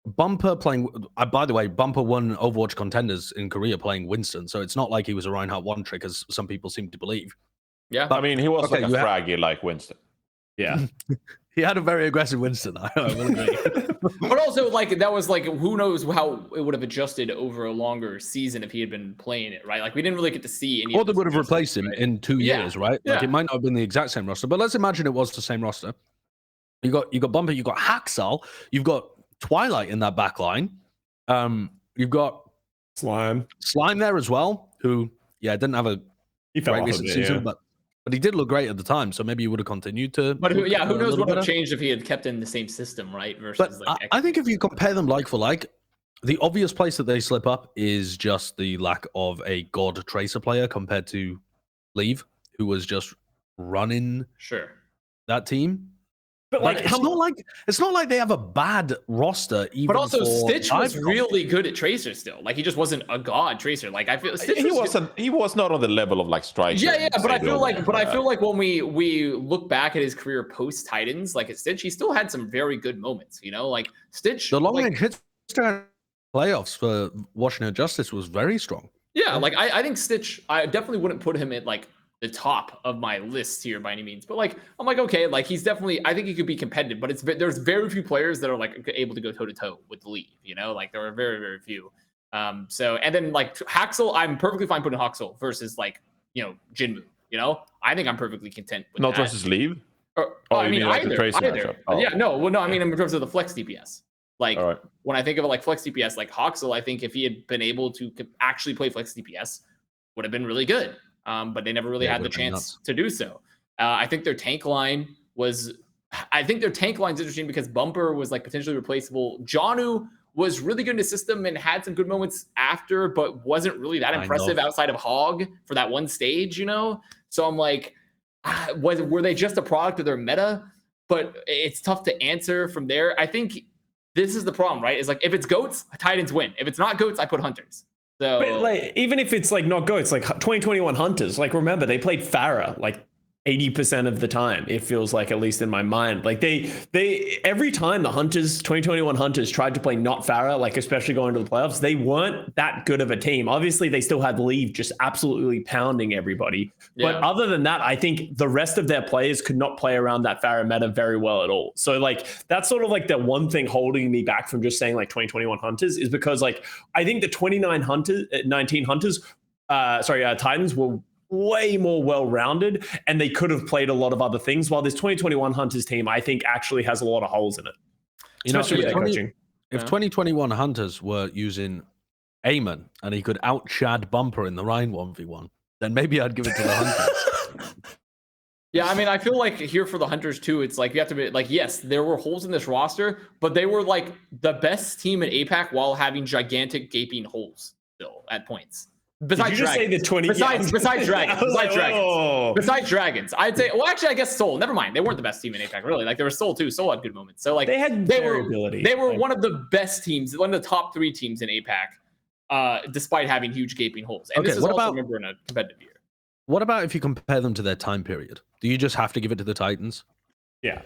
Speaker 2: Bumper playing, by the way, Bumper won Overwatch Contenders in Korea playing Winston, so it's not like he was a Reinhardt one-trick, as some people seem to believe.
Speaker 1: Yeah.
Speaker 3: I mean, he was a fraggy like Winston.
Speaker 4: Yeah.
Speaker 2: He had a very aggressive Winston, I will agree.
Speaker 1: But also, that was, who knows how it would have adjusted over a longer season if he had been playing it, right? We didn't really get to see any.
Speaker 2: Or they would have replaced him in 2 years, right? It might not have been the exact same roster, but let's imagine it was the same roster. You got Bumper, you got Haxal, you've got Twilight in that back line. You've got
Speaker 4: Slime
Speaker 2: there as well, who didn't have a great recent season, but he did look great at the time, so maybe he would have continued to.
Speaker 1: But who knows what would have changed if he had kept in the same system, right? Versus
Speaker 2: I think if you compare them like for like, the obvious place that they slip up is just the lack of a god tracer player compared to Leave, who was just running that team. But it's not like they have a bad roster. Even
Speaker 1: but also Stitch was really good at tracer still. He just wasn't a god tracer. I feel Stitch
Speaker 3: he was not on the level of Striker.
Speaker 1: Yeah. But I feel like when we look back at his career post Titans, at Stitch, he still had some very good moments. Stitch.
Speaker 2: The long range hit playoffs for Washington Justice was very strong.
Speaker 1: Yeah, I think Stitch. I definitely wouldn't put him at the top of my list here by any means, but I'm okay, he's definitely, I think he could be competitive, but there's very few players that are able to go toe to toe with the League, there are very, very few. So, and then Haxel, I'm perfectly fine putting Haxel versus Jinmu, I think I'm perfectly content with
Speaker 3: not
Speaker 1: that.
Speaker 3: Versus Leave.
Speaker 1: I mean either.
Speaker 3: Oh.
Speaker 1: Yeah, no, I mean in terms of the flex DPS.
Speaker 3: Right.
Speaker 1: When I think of flex DPS, Haxel, I think if he had been able to actually play flex DPS, would have been really good. But they never really had the chance to do so. I think their tank line is interesting because Bumper was potentially replaceable. Jonu was really good in the system and had some good moments after, but wasn't really that impressive outside of Hog for that one stage, So I'm were they just a product of their meta? But it's tough to answer from there. I think this is the problem, right? Is if it's GOATs, Titans win. If it's not GOATs, I put Hunters. So,
Speaker 4: but even if it's not GOATs, 2021 Hunters, remember they played Farah 80% of the time, it feels like, at least in my mind. Like they every time the Hunters, 2021 Hunters, tried to play not Farah, like especially going to the playoffs, they weren't that good of a team. Obviously, they still had Leave just absolutely pounding everybody. Yeah. But other than that, I think the rest of their players could not play around that Farah meta very well at all. So like that's sort of like the one thing holding me back from just saying like 2021 Hunters is because like I think the 19 Hunters, Titans were way more well-rounded, and they could have played a lot of other things, while this 2021 Hunters team, I think, actually has a lot of holes in it. Especially with coaching.
Speaker 2: If 2021 Hunters were using Eamon and he could out-shad Bumper in the Rhine 1v1, then maybe I'd give it to the Hunters.
Speaker 1: Yeah, I mean, I feel like here for the Hunters too, it's like you have to be like, yes, there were holes in this roster, but they were like the best team in APAC while having gigantic gaping holes still at points. Besides Dragons. Besides Dragons, I'd say. Well, actually, I guess Seoul. Never mind, they weren't the best team in APAC. Really, like there was Seoul too. Seoul had good moments. So like
Speaker 4: they had variability.
Speaker 1: They were one of the best teams, one of the top 3 teams in APAC, despite having huge gaping holes. And this is also, remember, in a competitive year.
Speaker 2: What about if you compare them to their time period? Do you just have to give it to the Titans?
Speaker 4: Yeah.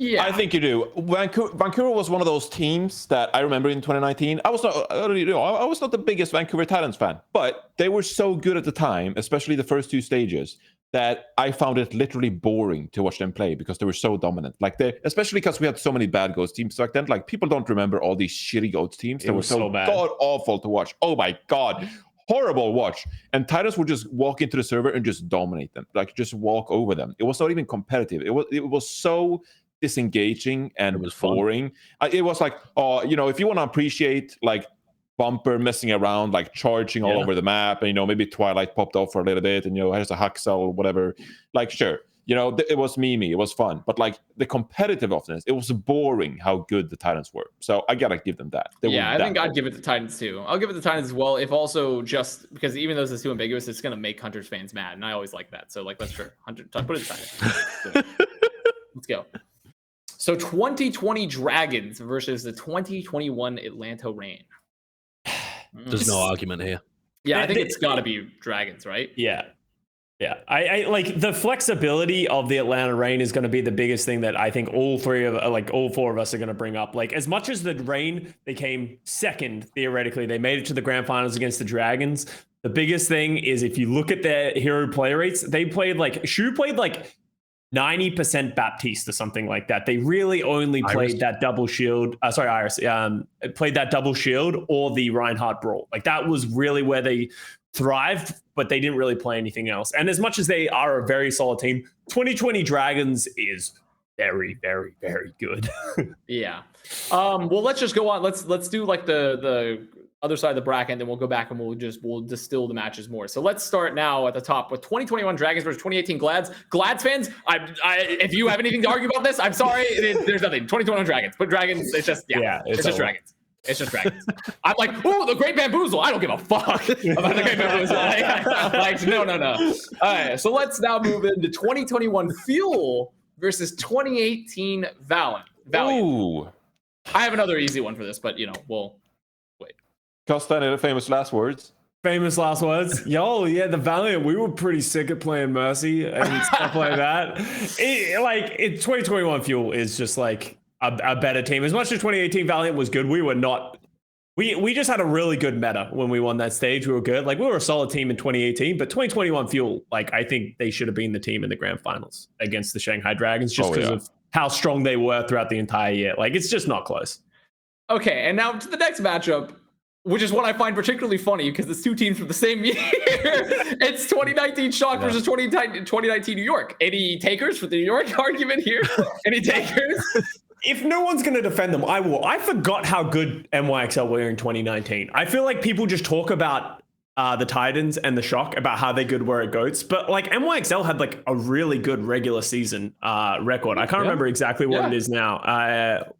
Speaker 3: Yeah, I think you do. Vancouver was one of those teams that I remember in 2019. I was not the biggest Vancouver Titans fan, but they were so good at the time, especially the first 2 stages, that I found it literally boring to watch them play because they were so dominant. Like especially because we had so many bad Goats teams back then. Like people don't remember all these shitty Goats teams that were so god awful to watch. Oh my god. Horrible watch. And Titans would just walk into the server and just dominate them, like just walk over them. It was not even competitive. It was so disengaging and it was boring. It was like, if you want to appreciate like Bumper messing around, like charging all over the map, and maybe Twilight popped off for a little bit, and has a Huxel or whatever. Like, sure, it was memey, it was fun, but like the competitiveness, it was boring how good the Titans were. So I gotta give them that.
Speaker 1: I think I'd give it to Titans too. I'll give it to Titans as well, if also just because even though this is too ambiguous, it's gonna make Hunters fans mad, and I always like that. So like, let's put it in Titans. Let's go. So 2020 Dragons versus the 2021 Atlanta Reign.
Speaker 2: There's no argument here.
Speaker 1: Yeah, I think it's got to be Dragons, right?
Speaker 4: Yeah. I like the flexibility of the Atlanta Reign is going to be the biggest thing that I think all 4 of us are going to bring up. Like, as much as the Reign, they came second theoretically, they made it to the grand finals against the Dragons. The biggest thing is if you look at their hero play rates, they played like Shu played like 90% Baptiste or something like that. They really only played that double shield. Iris. Played that double shield or the Reinhardt Brawl. Like that was really where they thrived, but they didn't really play anything else. And as much as they are a very solid team, 2020 Dragons is very, very, very good.
Speaker 1: Yeah. Well, let's just go on. Let's do like the other side of the bracket, and then we'll go back and we'll distill the matches more. So let's start now at the top with 2021 Dragons versus 2018 Glads. Glads fans, if you have anything to argue about this, I'm sorry. There's nothing. 2021 Dragons, but Dragons, it's just it's just Dragons. It's just Dragons. I'm like, ooh, the Great Bamboozle. I don't give a fuck about the Great Bamboozle. Like, no. All right, so let's now move into 2021 Fuel versus 2018 Valiant.
Speaker 3: Ooh.
Speaker 1: I have another easy one for this, but we'll wait.
Speaker 3: Custa, any famous last words?
Speaker 4: Famous last words. Yo, yeah, the Valiant, we were pretty sick at playing Mercy and stuff like that. 2021 Fuel is just like a better team. As much as 2018 Valiant was good, we were not. We just had a really good meta when we won that stage. We were good. Like, we were a solid team in 2018, but 2021 Fuel, like, I think they should have been the team in the grand finals against the Shanghai Dragons just because of how strong they were throughout the entire year. Like, it's just not close. Okay, and now to the next matchup, which is what I find particularly funny because it's 2 teams from the same year. It's 2019 Shock versus 2019 New York. Any takers for the New York argument here? Any takers? If no one's going to defend them, I will. I forgot how good NYXL were in 2019. I feel like people just talk about the Titans and the Shock, about how they good were at GOATs. But like NYXL had like a really good regular season record. I can't remember exactly what it is now.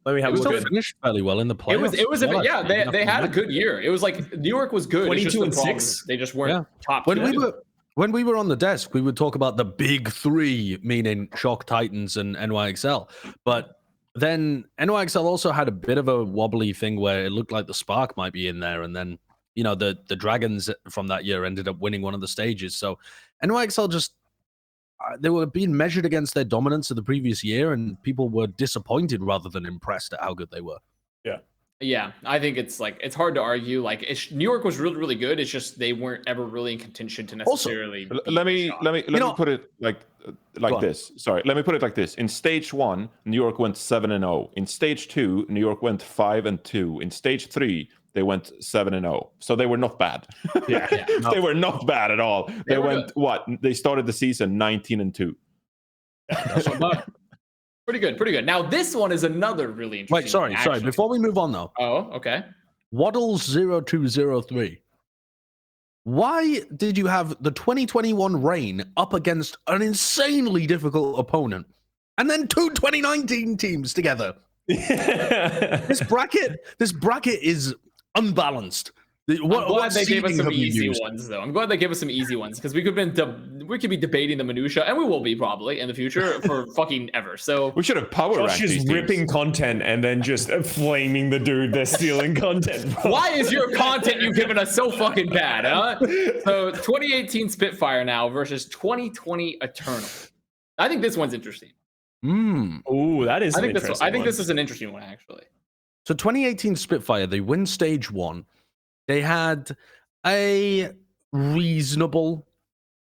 Speaker 4: Let me have a look.
Speaker 2: It finished fairly well in the playoffs.
Speaker 1: It was they had a good year. It was like New York was good.
Speaker 4: 22-6.
Speaker 1: They just weren't top.
Speaker 2: When we were on the desk, we would talk about the big 3, meaning Shock, Titans, and NYXL. But then NYXL also had a bit of a wobbly thing where it looked like the Spark might be in there, and then the Dragons from that year ended up winning one of the stages. So NYXL just, they were being measured against their dominance of the previous year, and people were disappointed rather than impressed at how good they were.
Speaker 1: Yeah, I think it's hard to argue. Like New York was really, really good. It's just they weren't ever really in contention to necessarily.
Speaker 3: Let me put it like this. Sorry, let me put it like this. In stage 1, New York went 7-0. In stage 2, New York went 5-2. In stage 3, they went 7-0. So they were not bad. They were not bad at all. They went good. What? They started the season 19-2.
Speaker 1: That's not bad. Pretty good. Now this one is another really interesting.
Speaker 2: Wait, sorry. Before we move on though.
Speaker 1: Oh, okay.
Speaker 2: Waddles 0203. Why did you have the 2021 Reign up against an insanely difficult opponent, and then 2 2019 teams together? This bracket is unbalanced.
Speaker 1: I'm glad they gave us some easy ones, though. I'm glad they gave us some easy ones because we could be debating the minutia, and we will be probably in the future for fucking ever. So
Speaker 3: we should have power ranked these teams.
Speaker 4: Ripping content and then just flaming the dude they're stealing content from.
Speaker 1: Why is your content you've given us so fucking bad, huh? So 2018 Spitfire now versus 2020 Eternal. I think this one's interesting.
Speaker 4: Ooh, that is.
Speaker 1: I think this is an interesting one actually.
Speaker 2: So 2018 Spitfire, they win stage 1. They had a reasonable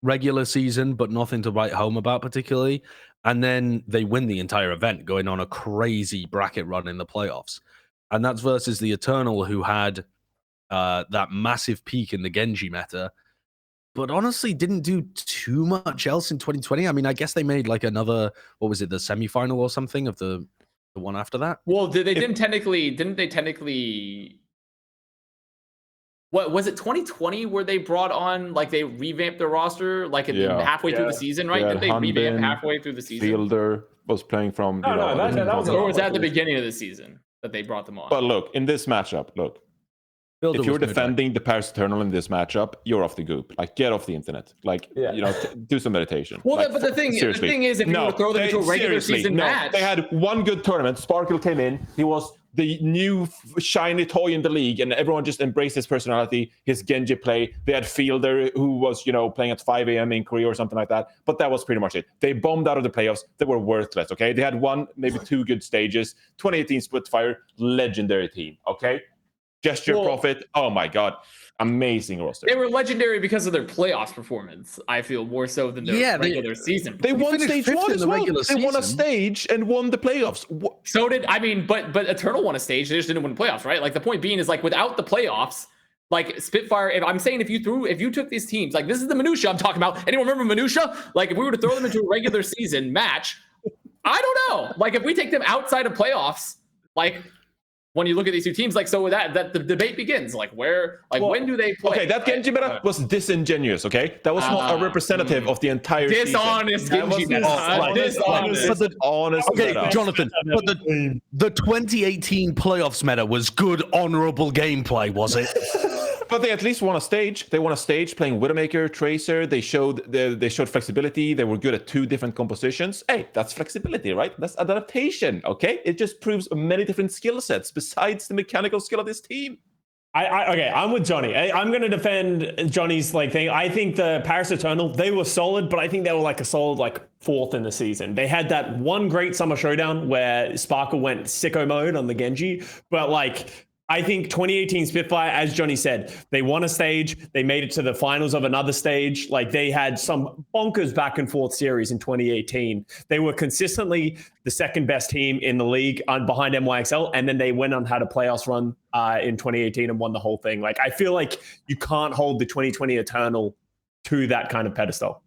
Speaker 2: regular season, but nothing to write home about particularly. And then they win the entire event, going on a crazy bracket run in the playoffs. And that's versus the Eternal, who had that massive peak in the Genji meta, but honestly didn't do too much else in 2020. I mean, I guess they made like another, what was it, the semifinal or something of the one after that?
Speaker 1: Well, didn't they technically... What was it? 2020 where they brought on, like, they revamped their roster, like halfway through the season, right? Did they revamp halfway through the season?
Speaker 3: Fielder was playing from.
Speaker 1: Or was that at the beginning of the season that they brought them on?
Speaker 3: But look, in this matchup, if you're defending the Paris Eternal in this matchup, you're off the goop. Like, get off the internet. Like, do some meditation.
Speaker 1: Well,
Speaker 3: like,
Speaker 1: but the thing is, if you were to throw them into a regular season match,
Speaker 3: they had one good tournament. Sparkle came in. He was the new shiny toy in the league, and everyone just embraced his personality, his Genji play. They had Fielder, who was, playing at 5 a.m. in Korea or something like that. But that was pretty much it. They bombed out of the playoffs. They were worthless, okay? They had one, maybe 2 good stages. 2018 Spitfire, legendary team, okay? Gesture Profit, oh my god, amazing roster.
Speaker 1: They were legendary because of their playoffs performance, I feel, more so than their regular season.
Speaker 3: They won stage 1 as well. They won a stage and won the playoffs.
Speaker 1: So did, but Eternal won a stage, they just didn't win the playoffs, right? Like, the point being is, like, without the playoffs, like, Spitfire, if you took these teams, like, this is the minutia I'm talking about. Anyone remember minutia? Like, if we were to throw them into a regular season match, I don't know. Like, if we take them outside of playoffs, like, when you look at these two teams, like, so that the debate begins, like, when do they play?
Speaker 3: Okay, that Genji meta was disingenuous, okay? That was not a representative of the entire
Speaker 1: dishonest
Speaker 3: season.
Speaker 1: Genji meta.
Speaker 3: Dishonest
Speaker 2: meta. Jonathan, but the 2018 playoffs meta was good, honorable gameplay, was it?
Speaker 3: But they at least won a stage. They won a stage playing Widowmaker, Tracer. They showed flexibility. They were good at 2 different compositions. Hey, that's flexibility, right? That's adaptation, okay? It just proves many different skill sets besides the mechanical skill of this team.
Speaker 4: I'm with Johnny. I'm going to defend Johnny's thing. I think the Paris Eternal, they were solid, but I think they were a solid 4th in the season. They had that one great summer showdown where Sparkle went sicko mode on the Genji, but I think 2018 Spitfire, as Johnny said, they won a stage. They made it to the finals of another stage. They had some bonkers back and forth series in 2018. They were consistently the second best team in the league behind NYXL. And then they went on had a playoffs run in 2018 and won the whole thing. I feel like you can't hold the 2020 Eternal to that kind of pedestal.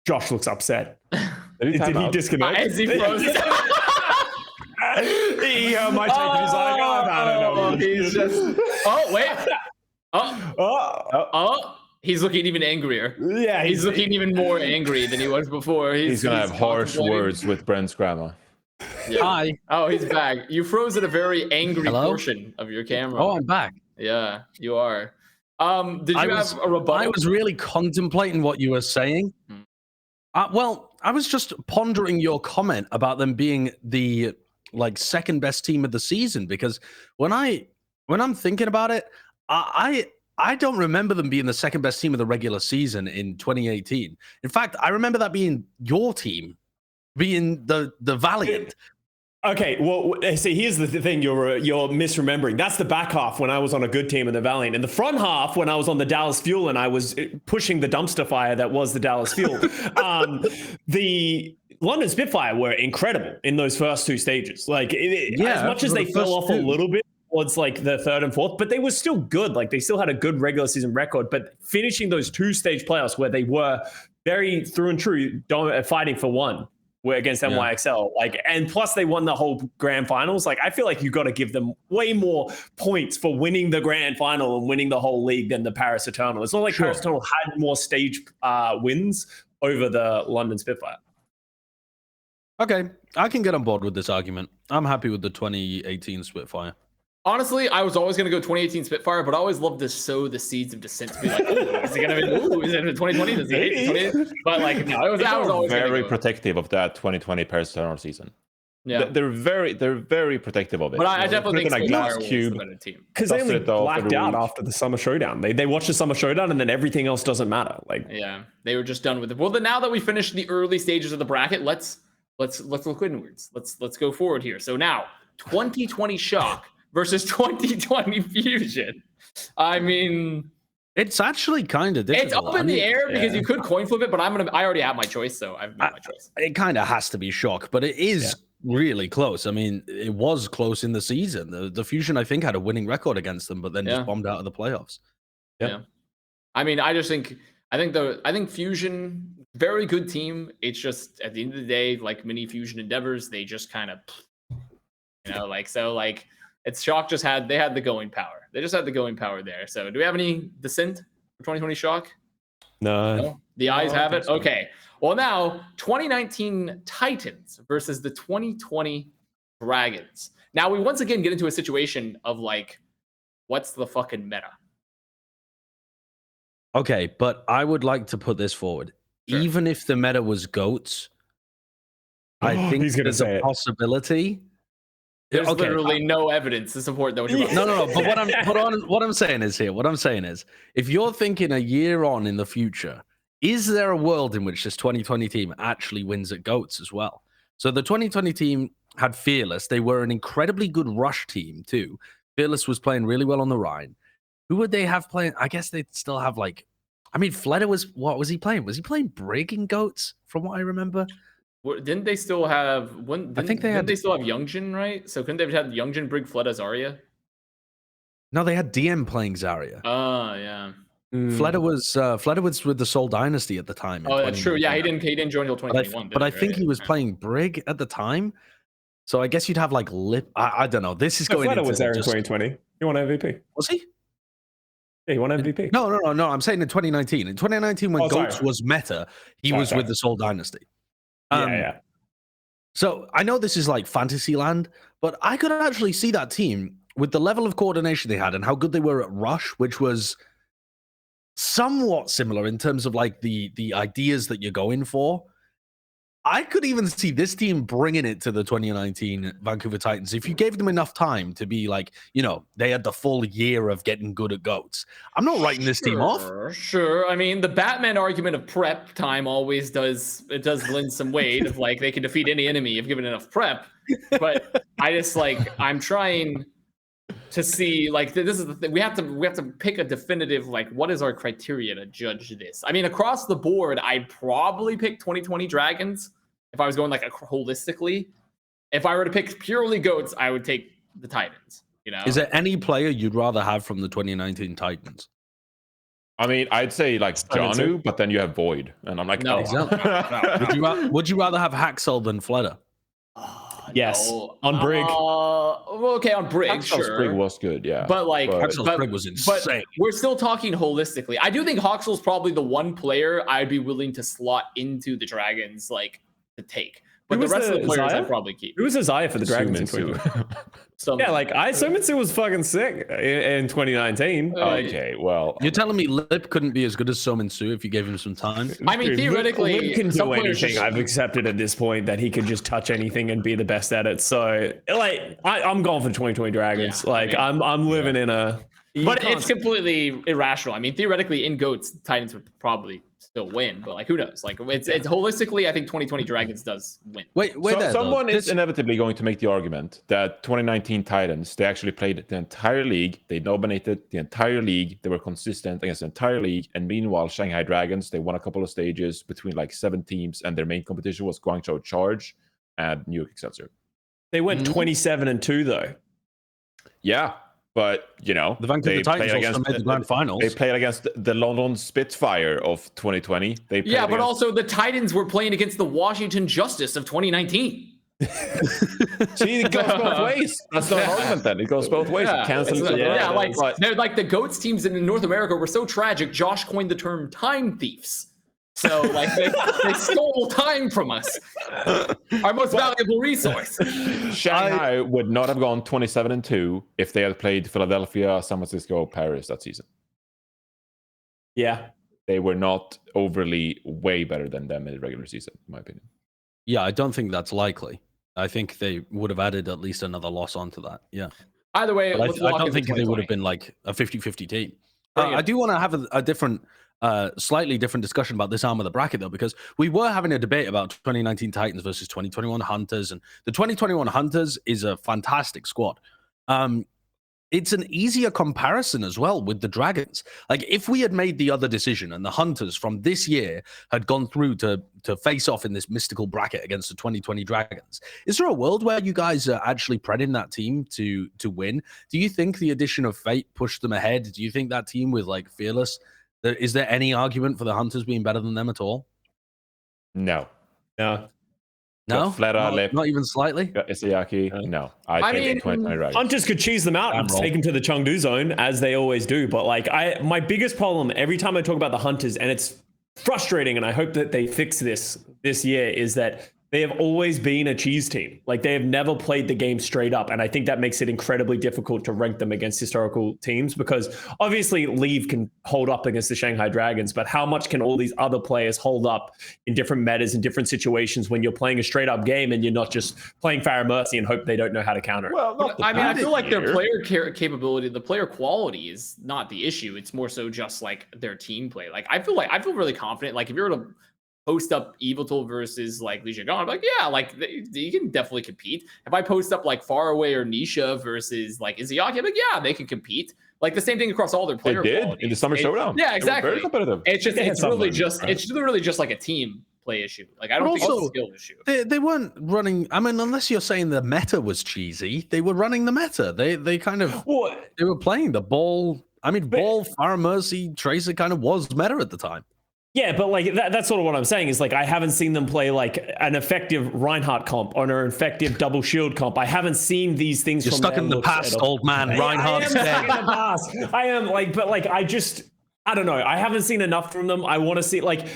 Speaker 4: Josh looks upset. Did he disconnect?
Speaker 1: Is he frozen?
Speaker 4: He might take it. He's like, I don't know.
Speaker 1: He's just. Oh wait. He's looking even angrier.
Speaker 4: Yeah,
Speaker 1: he's looking even more angry than he was before.
Speaker 3: He's gonna have harsh words with Bren's grandma.
Speaker 1: Yeah. Hi. Oh, he's back. You froze at a very angry portion of your camera.
Speaker 2: Oh, I'm back.
Speaker 1: Yeah, you are. Did you have a rebuttal?
Speaker 2: I was really contemplating what you were saying. Well, I was just pondering your comment about them being the second best team of the season, because when I'm thinking about it, I I don't remember them being the second best team of the regular season in 2018. In fact, I remember that being your team, being the Valiant.
Speaker 4: Okay, well, see, here's the thing you're misremembering. That's the back half when I was on a good team in the Valiant. In the front half, when I was on the Dallas Fuel and I was pushing the dumpster fire that was the Dallas Fuel, the London Spitfire were incredible in those first two stages. Like, as much as they fell off a little bit towards like the third and fourth, but they were still good. Like, they still had a good regular season record. But finishing those two-stage playoffs where they were very through and true fighting for one. Were against NYXL, and plus they won the whole grand finals. Like, I feel like you got to give them way more points for winning the grand final and winning the whole league than the Paris Eternal. It's not like Paris Eternal had more stage wins over the London Spitfire.
Speaker 2: Okay, I can get on board with this argument. I'm happy with the 2018 Spitfire.
Speaker 1: Honestly, I was always going to go 2018 Spitfire, but I always loved to sow the seeds of dissent to be like, oh, is it going to be, is it 2020? Does he hate 2020? But like, no, I was always
Speaker 3: very protective of that 2020 Paris Eternal season.
Speaker 1: Yeah,
Speaker 3: they're very protective of it.
Speaker 1: But I definitely think
Speaker 3: a glass cube
Speaker 4: because they only blacked out after the Summer Showdown. They watched the Summer Showdown and then everything else doesn't matter. Like,
Speaker 1: yeah, they were just done with it. Well, then now that we finished the early stages of the bracket, let's look inwards. Let's go forward here. So now 2020 Shock versus 2020 Fusion. I mean,
Speaker 2: it's actually kind of difficult.
Speaker 1: It's up in the air because you could coin flip it, but I already have my choice, so I've made my choice.
Speaker 2: It kind of has to be Shock, but it is really close. I mean, it was close in the season. The Fusion, I think, had a winning record against them, but then just bombed out of the playoffs.
Speaker 1: Yeah. I mean, I think Fusion, very good team. It's just at the end of the day, like many Fusion endeavors, they just kind of, it's Shock they had the going power. They just had the going power there. So do we have any dissent for 2020 Shock?
Speaker 4: No.
Speaker 1: The eyes have it? So. Okay. Well, now 2019 Titans versus the 2020 Dragons. Now we once again get into a situation of like, what's the fucking meta?
Speaker 2: Okay, but I would like to put this forward. Sure. Even if the meta was GOATs, I think there's a possibility.
Speaker 1: There's literally no evidence to support that.
Speaker 2: No. But what I'm saying is, if you're thinking a year on in the future, is there a world in which this 2020 team actually wins at GOATs as well? So the 2020 team had Fearless. They were an incredibly good rush team too. Fearless was playing really well on the Rhine. Who would they have playing? I guess they'd still have Fleta what was he playing? Was he playing Brig in GOATs from what I remember?
Speaker 1: Didn't they still have they still have Youngjin, right? So couldn't they have had Youngjin, Brig, Fleta, Zarya?
Speaker 2: No, they had DM playing Zarya.
Speaker 1: Oh, yeah.
Speaker 2: Fleta was with the Seoul Dynasty at the time.
Speaker 1: Oh, that's true. Yeah, he didn't join until 2021.
Speaker 2: But I think he was playing Brig at the time. So I guess you'd have like Lip. I don't know. This is going.
Speaker 4: Fleta was there in 2020. He won MVP.
Speaker 2: Was he?
Speaker 4: Yeah, he won MVP.
Speaker 2: No. I'm saying in 2019. In 2019, when GOATs was meta, he was with the Seoul Dynasty.
Speaker 4: Yeah.
Speaker 2: So I know this is like fantasy land, but I could actually see that team with the level of coordination they had and how good they were at Rush, which was somewhat similar in terms of like the ideas that you're going for. I could even see this team bringing it to the 2019 Vancouver Titans if you gave them enough time to be like, they had the full year of getting good at GOATs. I'm not writing this team off.
Speaker 1: Sure. I mean, the Batman argument of prep time always does lend some weight of like they can defeat any enemy if given enough prep. But I just I'm trying to see this is the thing. We have to pick a definitive what is our criteria to judge this. I mean, across the board, I'd probably pick 2020 Dragons if I was going holistically. If I were to pick purely GOATs, I would take the Titans.
Speaker 2: Is there any player you'd rather have from the 2019 Titans?
Speaker 3: I mean, I'd say Janu, but then you have Void, and I'm like,
Speaker 1: no.
Speaker 2: No. Would you rather have Haxel than Fleta?
Speaker 4: Yes,
Speaker 1: no.
Speaker 4: On Brig.
Speaker 1: Okay, on Brig,
Speaker 3: Haxel's
Speaker 1: sure.
Speaker 3: Brig was good, yeah.
Speaker 1: But
Speaker 2: Haxel's Brig was insane.
Speaker 1: But we're still talking holistically. I do think Haxel's probably the one player I'd be willing to slot into the Dragons, to take. But the rest of the players I'd probably keep.
Speaker 4: Who was Isaiah for the Dragons in 2020? Sumitsu was fucking sick in 2019.
Speaker 3: Okay, well.
Speaker 2: You're telling me Lip couldn't be as good as Sominsu if you gave him some time?
Speaker 1: I mean, theoretically,
Speaker 4: Lip can do anything. I've accepted at this point that he could just touch anything and be the best at it. So, I'm going for 2020 Dragons. I'm living in a
Speaker 1: But it's completely irrational. I mean, theoretically, in GOATs, Titans would probably still win, but like, who knows? Like, it's holistically, I think 2020 Dragons does win.
Speaker 3: Wait, someone is inevitably going to make the argument that 2019 Titans, they actually played the entire league, they dominated the entire league, they were consistent against the entire league, and meanwhile, Shanghai Dragons, they won a couple of stages between like 7 teams, and their main competition was Guangzhou Charge and New York Excelsior.
Speaker 4: They went 27-2 though.
Speaker 3: Yeah. But, you know,
Speaker 2: the Vancouver Titans also made the grand finals.
Speaker 3: They played against the London Spitfire of 2020.
Speaker 1: But also the Titans were playing against the Washington Justice of 2019.
Speaker 3: See, it goes both ways. That's not an argument then. It goes both ways.
Speaker 1: They're like the GOATs teams in North America were so tragic, Josh coined the term time thieves. So, like, they stole time from us, our most valuable resource.
Speaker 3: Shanghai would not have gone 27-2 if they had played Philadelphia, San Francisco, Paris that season.
Speaker 4: Yeah.
Speaker 3: They were not overly way better than them in the regular season, in my opinion.
Speaker 2: Yeah, I don't think that's likely. I think they would have added at least another loss onto that. Yeah.
Speaker 1: Either way,
Speaker 2: I don't think they would have been like a 50-50 team. I do want to have a different... slightly different discussion about this arm of the bracket, though, because we were having a debate about 2019 Titans versus 2021 Hunters, and the 2021 Hunters is a fantastic squad. It's an easier comparison as well with the Dragons. Like, if we had made the other decision and the Hunters from this year had gone through to face off in this mystical bracket against the 2020 Dragons, is there a world where you guys are actually prepping that team to win? Do you think the addition of Fate pushed them ahead? Do you think that team was like fearless? Is there any argument for the Hunters being better than them at all?
Speaker 3: No.
Speaker 2: Fleta, not even slightly?
Speaker 3: Isayaki, no. I mean,
Speaker 4: Hunters could cheese them out and take them to the Chengdu zone, as they always do. But like, my biggest problem every time I talk about the Hunters, and it's frustrating, and I hope that they fix this year, is that they have always been a cheese team. Like, they have never played the game straight up. And I think that makes it incredibly difficult to rank them against historical teams, because obviously Leave can hold up against the Shanghai Dragons, but how much can all these other players hold up in different metas, in different situations, when you're playing a straight up game and you're not just playing Farah Mercy and hope they don't know how to counter it?
Speaker 3: Well,
Speaker 1: I feel like their player capability, the player quality is not the issue. It's more so just like their team play. Like, I feel really confident. Like, if you were to post up Evital versus like Li Jiagang, I'm like, yeah, like you can definitely compete. If I post up like Faraway or Nisha versus like Izayaki, I'm like, yeah, they can compete. Like the same thing across all their player qualities.
Speaker 3: In the Summer Showdown.
Speaker 1: Yeah, exactly.
Speaker 3: Very competitive.
Speaker 1: It's literally just like a team play issue. Like, I don't think it's a skill issue.
Speaker 2: They weren't running. I mean, unless you're saying the meta was cheesy, they were running the meta. They kind of they were playing the ball. I mean, Ball, Farah Mercy, Tracer kind of was meta at the time.
Speaker 4: Yeah, but like that's sort of what I'm saying is, like, I haven't seen them play like an effective Reinhardt comp or an effective double shield comp. I haven't seen these things.
Speaker 2: You're stuck in the past, old man. Reinhardt's dead.
Speaker 4: Stuck in the past. I am like, but like, I don't know. I haven't seen enough from them. I want to see, like,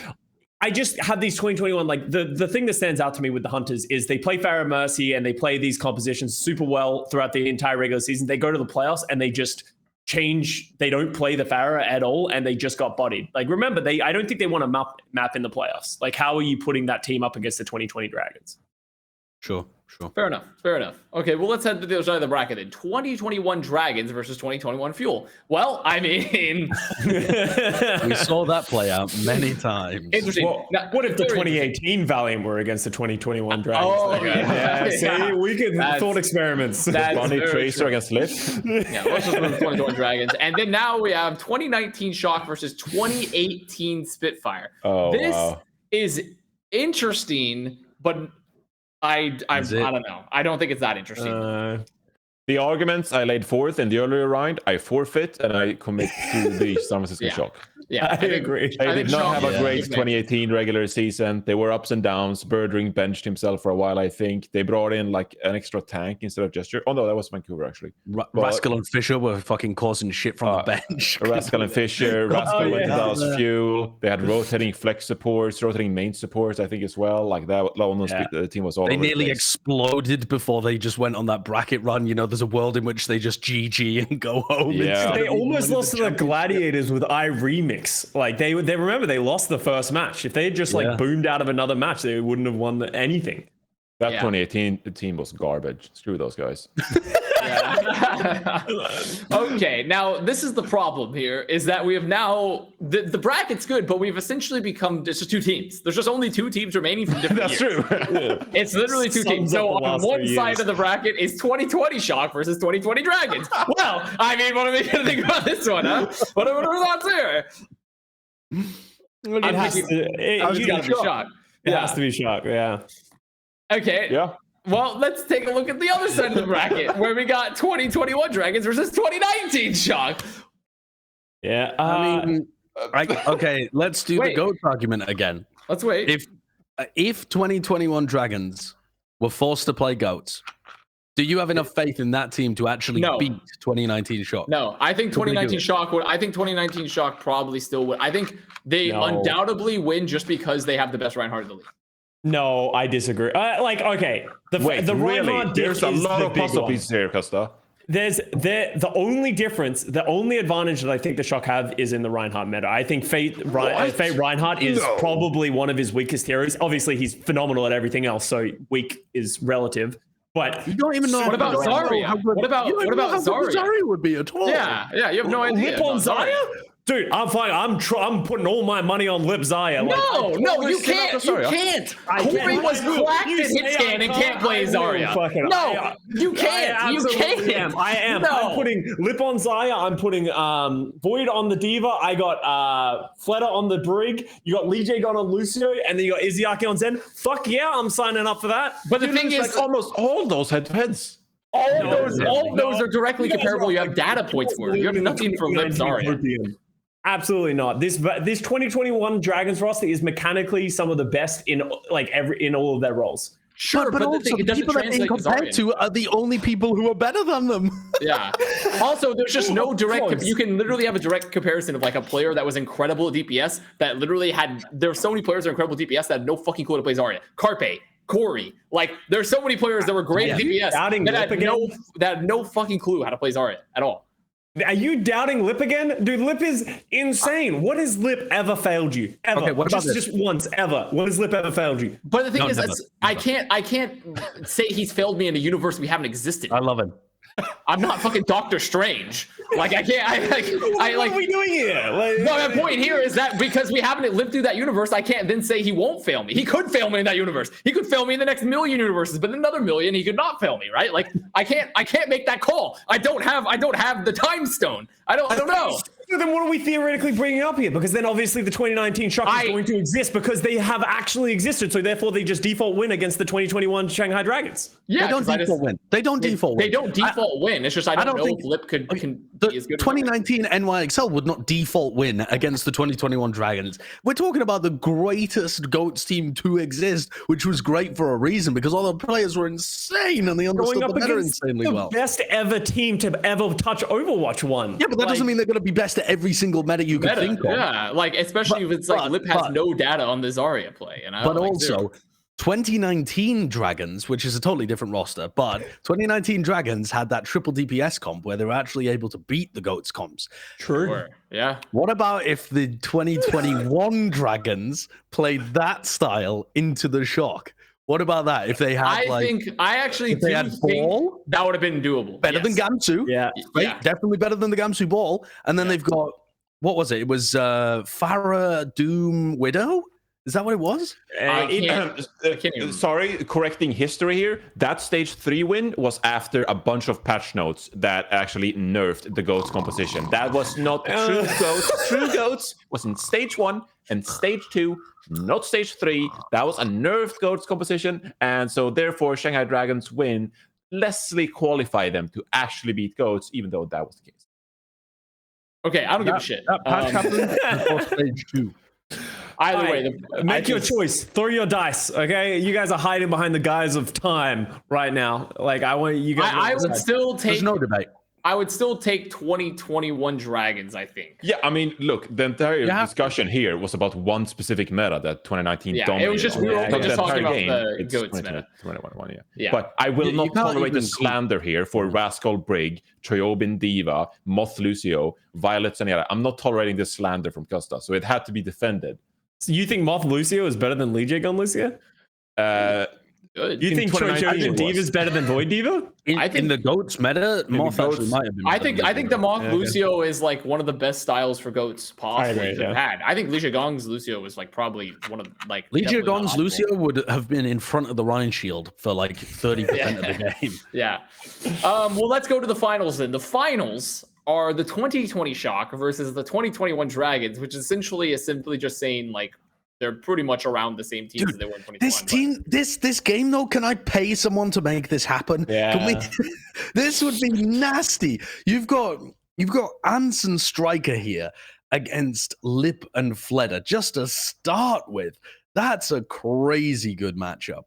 Speaker 4: I just had these 2021, like the thing that stands out to me with the Hunters is they play Farah Mercy and they play these compositions super well throughout the entire regular season. They go to the playoffs and they just change. They don't play the Farah at all, and they just got bodied. Like, remember, I don't think they want to map in the playoffs. Like, how are you putting that team up against the 2020 Dragons?
Speaker 2: Sure.
Speaker 1: Fair enough. Okay, well, let's head to the other side of the bracket then. 2021 Dragons versus 2021 Fuel. Well, I mean...
Speaker 2: we saw that play out many times.
Speaker 1: Interesting.
Speaker 4: Well, what if the 2018 Valiant were against the 2021 Dragons?
Speaker 1: Oh, yeah.
Speaker 4: See, we could thought experiments.
Speaker 3: Bonnie Tracer against Lift.
Speaker 1: Yeah, let's just move to 2021 Dragons. And then now we have 2019 Shock versus 2018 Spitfire. This is interesting, but... I don't know. I don't think it's that interesting.
Speaker 3: The arguments I laid forth in the earlier round, I forfeit and I commit to the San Francisco Shock.
Speaker 1: Yeah,
Speaker 4: I agree.
Speaker 3: They did not have a great 2018 regular season. They were ups and downs. Birdring benched himself for a while, I think. They brought in like an extra tank instead of Gesture. Oh, no, that was Vancouver, actually.
Speaker 2: Rascal and Fisher were fucking causing shit from the bench.
Speaker 3: Rascal and Fisher. Rascal went to Dallas Fuel. They had rotating flex supports, rotating main supports, I think, as well. Like that, the team was all
Speaker 2: They
Speaker 3: over
Speaker 2: nearly
Speaker 3: the place.
Speaker 2: Exploded before they just went on that bracket run. You know, there's a world in which they just GG and go home.
Speaker 3: Yeah.
Speaker 4: They almost lost to the Gladiators with iRemix. Like, they remember they lost the first match. If they had just boomed out of another match, they wouldn't have won anything.
Speaker 3: That 2018 team was garbage. Screw those guys.
Speaker 1: Okay, now this is the problem here, is that we have now the bracket's good, but we've essentially become just 2 teams. There's just only 2 teams remaining from different
Speaker 3: That's
Speaker 1: years.
Speaker 3: true.
Speaker 1: It's literally 2 teams. So on one side of the bracket is 2020 Shock versus 2020 Dragons. Well, I mean, what are we gonna think about this one, huh? What are our thoughts here?
Speaker 4: It has to be
Speaker 1: Shock.
Speaker 4: It has to be Shock, yeah.
Speaker 1: Okay.
Speaker 3: Yeah.
Speaker 1: Well, let's take a look at the other side of the bracket, where we got 2021 Dragons versus 2019 Shock.
Speaker 4: Yeah.
Speaker 2: I mean, okay, let's do the GOAT argument again.
Speaker 1: Let's wait.
Speaker 2: If 2021 Dragons were forced to play GOATs, do you have enough faith in that team to actually beat 2019 Shock?
Speaker 1: No, I think 2019 Shock would. I think 2019 Shock probably still would. I think they undoubtedly win just because they have the best Reinhardt in the league.
Speaker 4: No, I disagree.
Speaker 3: Wait,
Speaker 4: the
Speaker 3: really?
Speaker 4: Reinhardt
Speaker 3: There's a lot
Speaker 4: the
Speaker 3: of
Speaker 4: big
Speaker 3: puzzle
Speaker 4: one.
Speaker 3: pieces here, Custa.
Speaker 4: The only difference, the only advantage that I think the Shock have is in the Reinhardt meta. I think Fate Reinhardt is probably one of his weakest heroes. Obviously, he's phenomenal at everything else, so weak is relative. But
Speaker 2: you don't even know.
Speaker 1: What about Zarya? What about Zarya?
Speaker 2: Zarya would be at all.
Speaker 1: Yeah, you have no idea.
Speaker 4: Lip on Zarya? Dude, I'm fine. I'm putting all my money on Lip Zarya.
Speaker 1: No, you can't. You can't. Corey was cracked in hit and can't play Zarya. No, you can't. You can't.
Speaker 4: I am.
Speaker 1: No.
Speaker 4: I'm putting Lip on Zarya. I'm putting Void on the Diva. I got Fleta on the Brig. You got Lee J gone on Lucio, and then you got Izzyaki on Zen. Fuck yeah, I'm signing up for that.
Speaker 1: But the thing is,
Speaker 3: like almost all those head-to-heads.
Speaker 1: All those are directly comparable. You have data points for. You have nothing for Lip Zarya.
Speaker 4: Absolutely not. This 2021 Dragons roster is mechanically some of the best in all of their roles.
Speaker 1: Sure,
Speaker 2: but also the people that they compared to are the only people who are better than them.
Speaker 1: Yeah. Also, there's just no direct. You can literally have a direct comparison of like a player that was incredible at DPS that literally had. There's so many players that are incredible at DPS that had no fucking clue how to play Zarya. Carpe, Corey, like there's so many players that were great at DPS that had no fucking clue how to play Zarya at all.
Speaker 4: Are you doubting Lip again? Dude, Lip is insane. What has Lip ever failed you? Ever.
Speaker 2: Okay, what about
Speaker 4: just once, ever. What has Lip ever failed you?
Speaker 1: But the thing is, I can't say he's failed me in a universe we haven't existed.
Speaker 2: I love him.
Speaker 1: I'm not fucking Doctor Strange. Like I can't.
Speaker 4: What are we doing here?
Speaker 1: No, my point here is that because we haven't lived through that universe, I can't then say he won't fail me. He could fail me in that universe. He could fail me in the next million universes, but in another million, he could not fail me, right? Like I can't make that call. I don't have the time stone. I don't know.
Speaker 4: So then what are we theoretically bringing up here? Because then obviously the 2019 Shock is going to exist because they have actually existed. So therefore they just default win against the 2021 Shanghai Dragons.
Speaker 1: Yeah,
Speaker 2: they don't default win. They don't default win.
Speaker 1: They don't default win. It's just I don't know if Lip can be as good.
Speaker 2: 2019 NYXL would not default win against the 2021 Dragons. We're talking about the greatest GOATS team to exist, which was great for a reason because all the players were insane and they understood the meta insanely well.
Speaker 4: Best ever team to ever touch Overwatch 1.
Speaker 2: Yeah, but that doesn't mean they're going to be best at every single meta you could think of.
Speaker 1: Yeah, like especially if it's like Lip has no data on the Zarya play. And
Speaker 2: but also 2019 Dragons, which is a totally different roster, but 2019 Dragons had that triple DPS comp where they were actually able to beat the GOATS comps.
Speaker 4: True.
Speaker 1: Sure. Yeah.
Speaker 2: What about if the 2021 Dragons played that style into the Shock? What about that? If they had,
Speaker 1: I actually do think ball,
Speaker 2: that
Speaker 1: would have been doable.
Speaker 2: Better than Gamsu.
Speaker 4: Yeah.
Speaker 2: Right? Yeah. Definitely better than the Gamsu ball. And then they've got, what was it? It was Farah, Doom, Widow? Is that what it was?
Speaker 3: Sorry, correcting history here. That stage 3 win was after a bunch of patch notes that actually nerfed the GOATS composition. That was not true GOATS. True GOATS was in stage 1 and stage 2, not stage 3. That was a nerfed GOATS composition. And so therefore, Shanghai Dragons win lessly qualify them to actually beat GOATS, even though that was the case.
Speaker 1: Okay, I don't give a shit.
Speaker 2: That patch happened before stage 2.
Speaker 1: Either way,
Speaker 4: make your choice. Throw your dice, okay? You guys are hiding behind the guise of time right now. Like I want you guys.
Speaker 1: I would still take.
Speaker 2: There's no debate.
Speaker 1: I would still take 2021 Dragons. I think.
Speaker 3: Yeah, I mean, look, the entire discussion here was about one specific meta that 2019 dominated.
Speaker 1: It was just we were just talking about the GOATS meta.
Speaker 3: 2021, yeah. But I will not tolerate the slander here for Rascal Brig, Triobin Diva, Moth Lucio, Violet Zenyatta. I'm not tolerating this slander from Custa, so it had to be defended.
Speaker 4: So you think Moth Lucio is better than Lee J Gun Lucio?
Speaker 1: good.
Speaker 4: You think Choi
Speaker 3: 2019 it
Speaker 4: Diva is
Speaker 3: was.
Speaker 4: better than Void Diva?
Speaker 1: I think-
Speaker 2: in the GOATs meta, Moth actually
Speaker 3: GOATs,
Speaker 2: might have been.
Speaker 1: I
Speaker 2: better
Speaker 1: think
Speaker 2: than
Speaker 1: I think the
Speaker 2: Lucio.
Speaker 1: Mock Lucio is like one of the best styles for goats possibly
Speaker 4: agree,
Speaker 1: have had. I think Ligia Gong's Lucio was like probably one of like
Speaker 2: Ligia
Speaker 1: definitely
Speaker 2: Gong's
Speaker 1: optimal.
Speaker 2: Lucio would have been in front of the Ryan Shield for like 30% of the game.
Speaker 1: Yeah. Well, let's go to the finals then. The finals are the 2020 Shock versus the 2021 Dragons, which essentially is simply just saying like they're pretty much around the same teams
Speaker 2: Dude,
Speaker 1: as they were in 2021.
Speaker 2: This team, this game though, can I pay someone to make this happen?
Speaker 4: Yeah.
Speaker 2: Can we, this would be nasty. You've got Anson Striker here against Lip and Fleder just to start with. That's a crazy good matchup.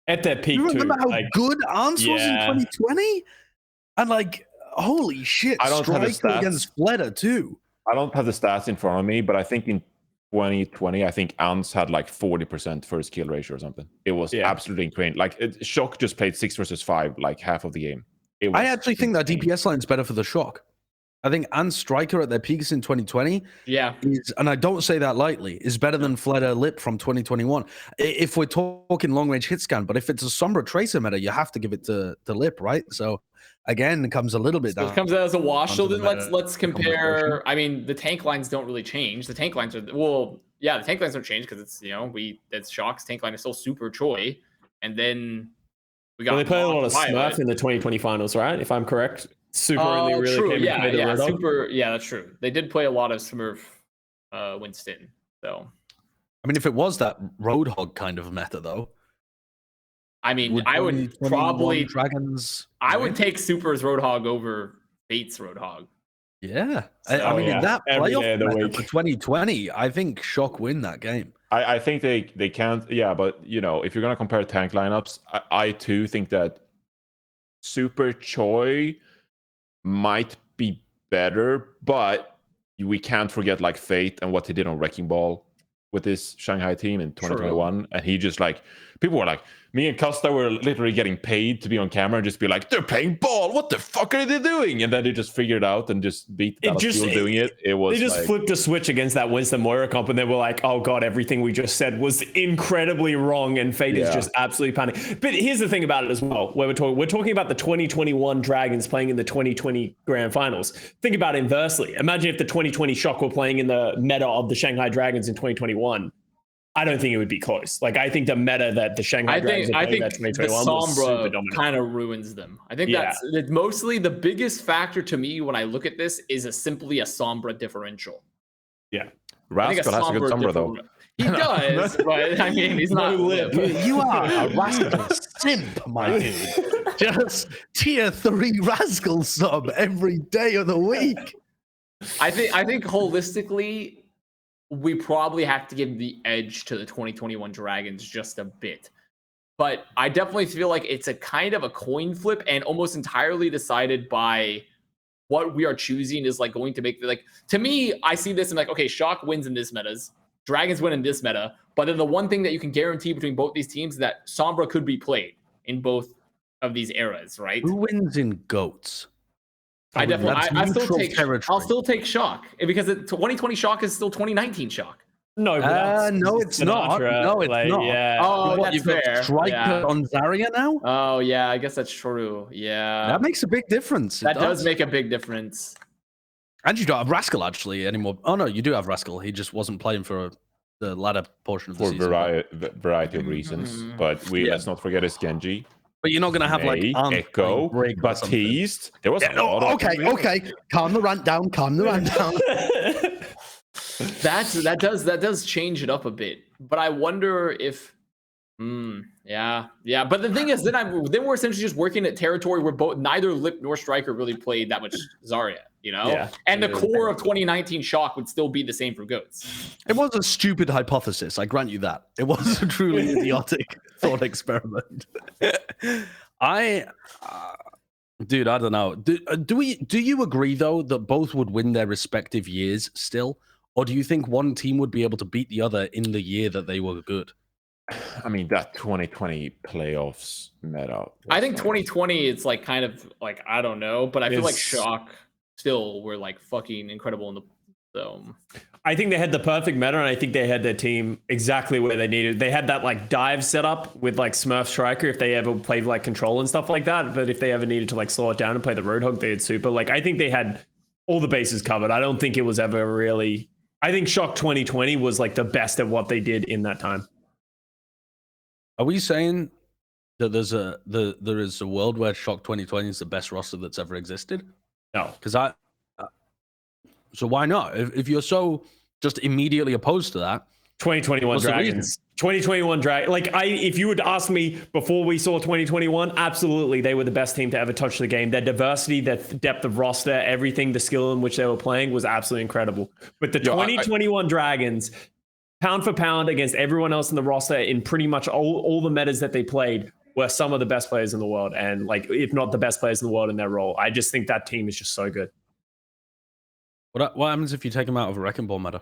Speaker 4: At their peak,
Speaker 2: You
Speaker 4: too.
Speaker 2: remember how
Speaker 4: Like,
Speaker 2: good Ans was in
Speaker 4: yeah.
Speaker 2: 2020? And like, holy shit,
Speaker 3: I don't have the
Speaker 2: Striker
Speaker 3: stats.
Speaker 2: against Fleder too.
Speaker 3: I don't have the stats in front of me, but I think in 2020, I think Ants had like 40% first kill ratio or something. It was absolutely insane. Like Shock just played 6 versus 5, like half of the game. It was
Speaker 2: I actually think that
Speaker 3: insane.
Speaker 2: DPS line's better for the Shock. I think Ant Striker at their peaks in 2020
Speaker 1: yeah.
Speaker 2: is, and I don't say that lightly, is better than Fleder Lip from 2021. If we're talking long range hit scan, but if it's a Sombra Tracer meta, you have to give it to Lip, right? So again, it comes a little bit
Speaker 1: So
Speaker 2: down.
Speaker 1: it comes out as a wash. So
Speaker 2: onto
Speaker 1: then
Speaker 2: the
Speaker 1: let's compare. I mean, the tank lines don't really change. The tank lines are the tank lines don't change because it's it's Shock's tank line is still super Choi, and then we got
Speaker 4: well, they played a lot of
Speaker 1: Violet.
Speaker 4: Smurf in the 2020 finals, right? If I'm correct. Super only really
Speaker 1: true.
Speaker 4: came
Speaker 1: Yeah,
Speaker 4: into the
Speaker 1: yeah,
Speaker 4: Roadhog.
Speaker 1: super. Yeah, that's true. They did play a lot of Smurf, Winston. So
Speaker 2: I mean, if it was that Roadhog kind of meta, though,
Speaker 1: I mean, I would
Speaker 2: 2021
Speaker 1: probably
Speaker 2: Dragons.
Speaker 1: I would take Super's Roadhog over Bates Roadhog.
Speaker 2: Yeah,
Speaker 1: So,
Speaker 2: I mean, in that
Speaker 4: every day
Speaker 2: playoff
Speaker 4: of the
Speaker 2: meta
Speaker 4: week.
Speaker 2: for 2020, I think Shock win that game.
Speaker 3: I think they can't. Yeah, but if you're gonna compare tank lineups, I too think that Super Choi might be better, but we can't forget like Fate and what he did on Wrecking Ball with this Shanghai team in 2021. And he just like, people were like, me and Custa were literally getting paid to be on camera and just be like, they're playing ball. What the fuck are they doing? And then they just figured it out and just beat Battlefield doing it. It was
Speaker 4: They just
Speaker 3: like,
Speaker 4: flipped a switch against that Winston Moira comp and they were like, oh god, everything we just said was incredibly wrong and Fate is just absolutely panic. But here's the thing about it as well, where we're talking about the 2021 Dragons playing in the 2020 Grand Finals. Think about it inversely. Imagine if the 2020 Shock were playing in the meta of the Shanghai Dragons in 2021. I don't think it would be close. Like, I think the meta that the Shanghai Dragons
Speaker 1: I
Speaker 4: are playing
Speaker 1: think
Speaker 4: that
Speaker 1: the
Speaker 4: 2021 was super
Speaker 1: Sombra
Speaker 4: dominant.
Speaker 1: kind of ruins them. I think that's mostly the biggest factor to me when I look at this is simply a Sombra differential.
Speaker 4: Yeah.
Speaker 3: Rascal has a good Sombra though.
Speaker 1: He does, but I mean, he's not.
Speaker 2: You are a rascal simp, my dude. Just tier 3 rascal sub every day of the week.
Speaker 1: I think holistically, we probably have to give the edge to the 2021 Dragons just a bit. But I definitely feel like it's a kind of a coin flip and almost entirely decided by what we are choosing is like going to make to me, I see this and like, okay, Shock wins in this metas, Dragons win in this meta, but then the one thing that you can guarantee between both these teams is that Sombra could be played in both of these eras, right?
Speaker 2: Who wins in GOATs?
Speaker 1: I definitely, I'll still take Shock because 2020 Shock is still 2019 Shock.
Speaker 4: No,
Speaker 2: it's not. No, it's not.
Speaker 4: Yeah.
Speaker 1: Oh,
Speaker 2: What,
Speaker 1: that's
Speaker 2: you've got
Speaker 1: fair.
Speaker 2: Striker
Speaker 1: Yeah.
Speaker 2: on Zarya now?
Speaker 1: Oh, yeah, I guess that's true. Yeah.
Speaker 2: That makes a big difference.
Speaker 1: That does make a big difference.
Speaker 2: And you don't have Rascal actually anymore. Oh no, you do have Rascal. He just wasn't playing for the latter portion of the
Speaker 3: for
Speaker 2: season.
Speaker 3: variety of reasons. But let's not forget his Genji.
Speaker 2: But you're not going to have like
Speaker 3: Echo, Baptiste. There was a lot of
Speaker 2: okay. Calm the rant down.
Speaker 1: That does change it up a bit. But I wonder if yeah. But the thing is, then we're essentially just working at territory where neither Lip nor Striker really played that much Zarya,
Speaker 4: Yeah.
Speaker 1: And the core of 2019 Shock would still be the same for Goats.
Speaker 2: It was a stupid hypothesis, I grant you that. It was a truly idiotic thought experiment. Dude, I don't know. Do you agree though that both would win their respective years still? Or do you think one team would be able to beat the other in the year that they were good?
Speaker 3: I mean, that 2020 playoffs meta.
Speaker 1: I think 2020, it's like kind of like, I don't know, but I feel like Shock still were like fucking incredible in the So
Speaker 4: I think they had the perfect meta, and I think they had their team exactly where they needed. They had that like dive setup with like Smurf Striker if they ever played like control and stuff like that. But if they ever needed to like slow it down and play the Roadhog, they had super. Like I think they had all the bases covered. I don't think it was ever really. I think Shock 2020 was like the best at what they did in that time.
Speaker 2: Are we saying that there is a world where Shock 2020 is the best roster that's ever existed?
Speaker 4: No,
Speaker 2: because so why not? If you're so just immediately opposed to that,
Speaker 4: 2021 Dragons. 2021 Dragons. Like if you would ask me before we saw 2021, absolutely they were the best team to ever touch the game. Their diversity, their depth of roster, everything, the skill in which they were playing was absolutely incredible. But the 2021 Dragons, pound for pound against everyone else in the roster in pretty much all the metas that they played, were some of the best players in the world, and like if not the best players in the world in their role. I just think that team is just so good.
Speaker 2: What happens if you take them out of a Wrecking Ball meta?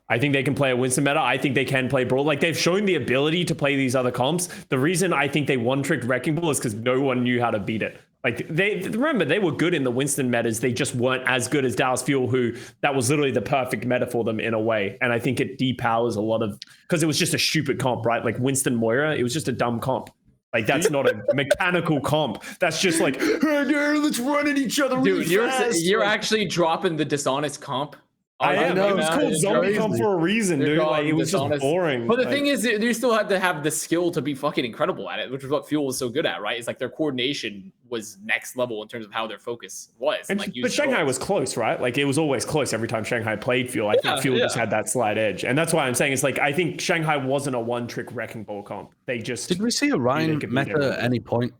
Speaker 4: I think they can play a Winston meta. I think they can play Brawl. Like they've shown the ability to play these other comps. The reason I think they one-tricked Wrecking Ball is because no one knew how to beat it. Like remember they were good in the Winston metas. They just weren't as good as Dallas Fuel, who that was literally the perfect meta for them in a way. And I think it depowers a lot of, because it was just a stupid comp, right? Like Winston Moira, it was just a dumb comp. Like that's not a mechanical comp. That's just like, hey, let's run at each other.
Speaker 1: Dude,
Speaker 4: really fast.
Speaker 1: you're actually dropping the dishonest comp.
Speaker 4: I know. It was called zombie comp for a reason, dude. Like, it was just boring.
Speaker 1: But the thing is, you still had to have the skill to be fucking incredible at it, which is what Fuel was so good at, right? It's like their coordination was next level in terms of how their focus was.
Speaker 4: And,
Speaker 1: like,
Speaker 4: but Shanghai was close, right? Like it was always close every time Shanghai played Fuel. I think Fuel just had that slight edge. And that's why I'm saying it's like, I think Shanghai wasn't a one-trick Wrecking Ball comp. They just...
Speaker 2: Did we see a Ryan meta at any point?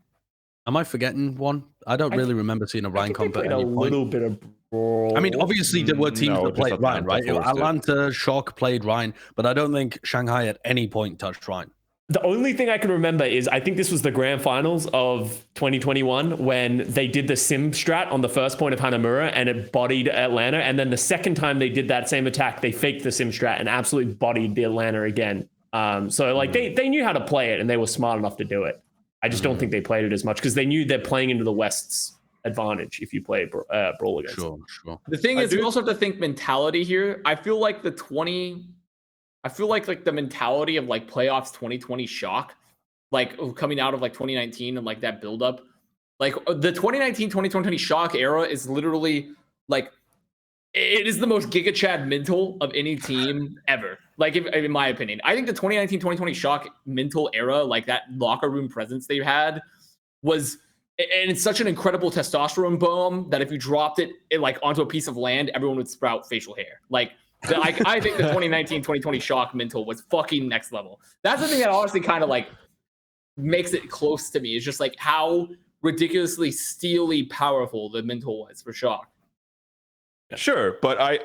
Speaker 2: Am I forgetting one? I don't really remember seeing a Ryan comp at any point.
Speaker 4: A little bit of Brawl.
Speaker 2: I mean, obviously there were teams that played Ryan, right? Atlanta, Shock played Ryan, but I don't think Shanghai at any point touched Ryan.
Speaker 4: The only thing I can remember is I think this was the grand finals of 2021 when they did the sim strat on the first point of Hanamura and it bodied Atlanta. And then the second time they did that same attack, they faked the sim strat and absolutely bodied the Atlanta again. So like they knew how to play it and they were smart enough to do it. I just don't think they played it as much because they knew they're playing into the West's advantage if you play Brawl against.
Speaker 2: Sure.
Speaker 1: The thing is, you also have to think mentality here. I feel like the mentality of like playoffs 2020 Shock, like coming out of like 2019 and like that build up, like the 2019-2020 Shock era is literally like it is the most Giga Chad mental of any team ever. Like, in my opinion, I think the 2019-2020 Shock mental era, like that locker room presence they had, was, and it's such an incredible testosterone bomb that if you dropped it like onto a piece of land, everyone would sprout facial hair. Like, I think the 2019-2020 Shock mental was fucking next level. That's the thing that honestly kind of like makes it close to me. Is just like how ridiculously steely powerful the mental was for Shock.
Speaker 3: Sure, but I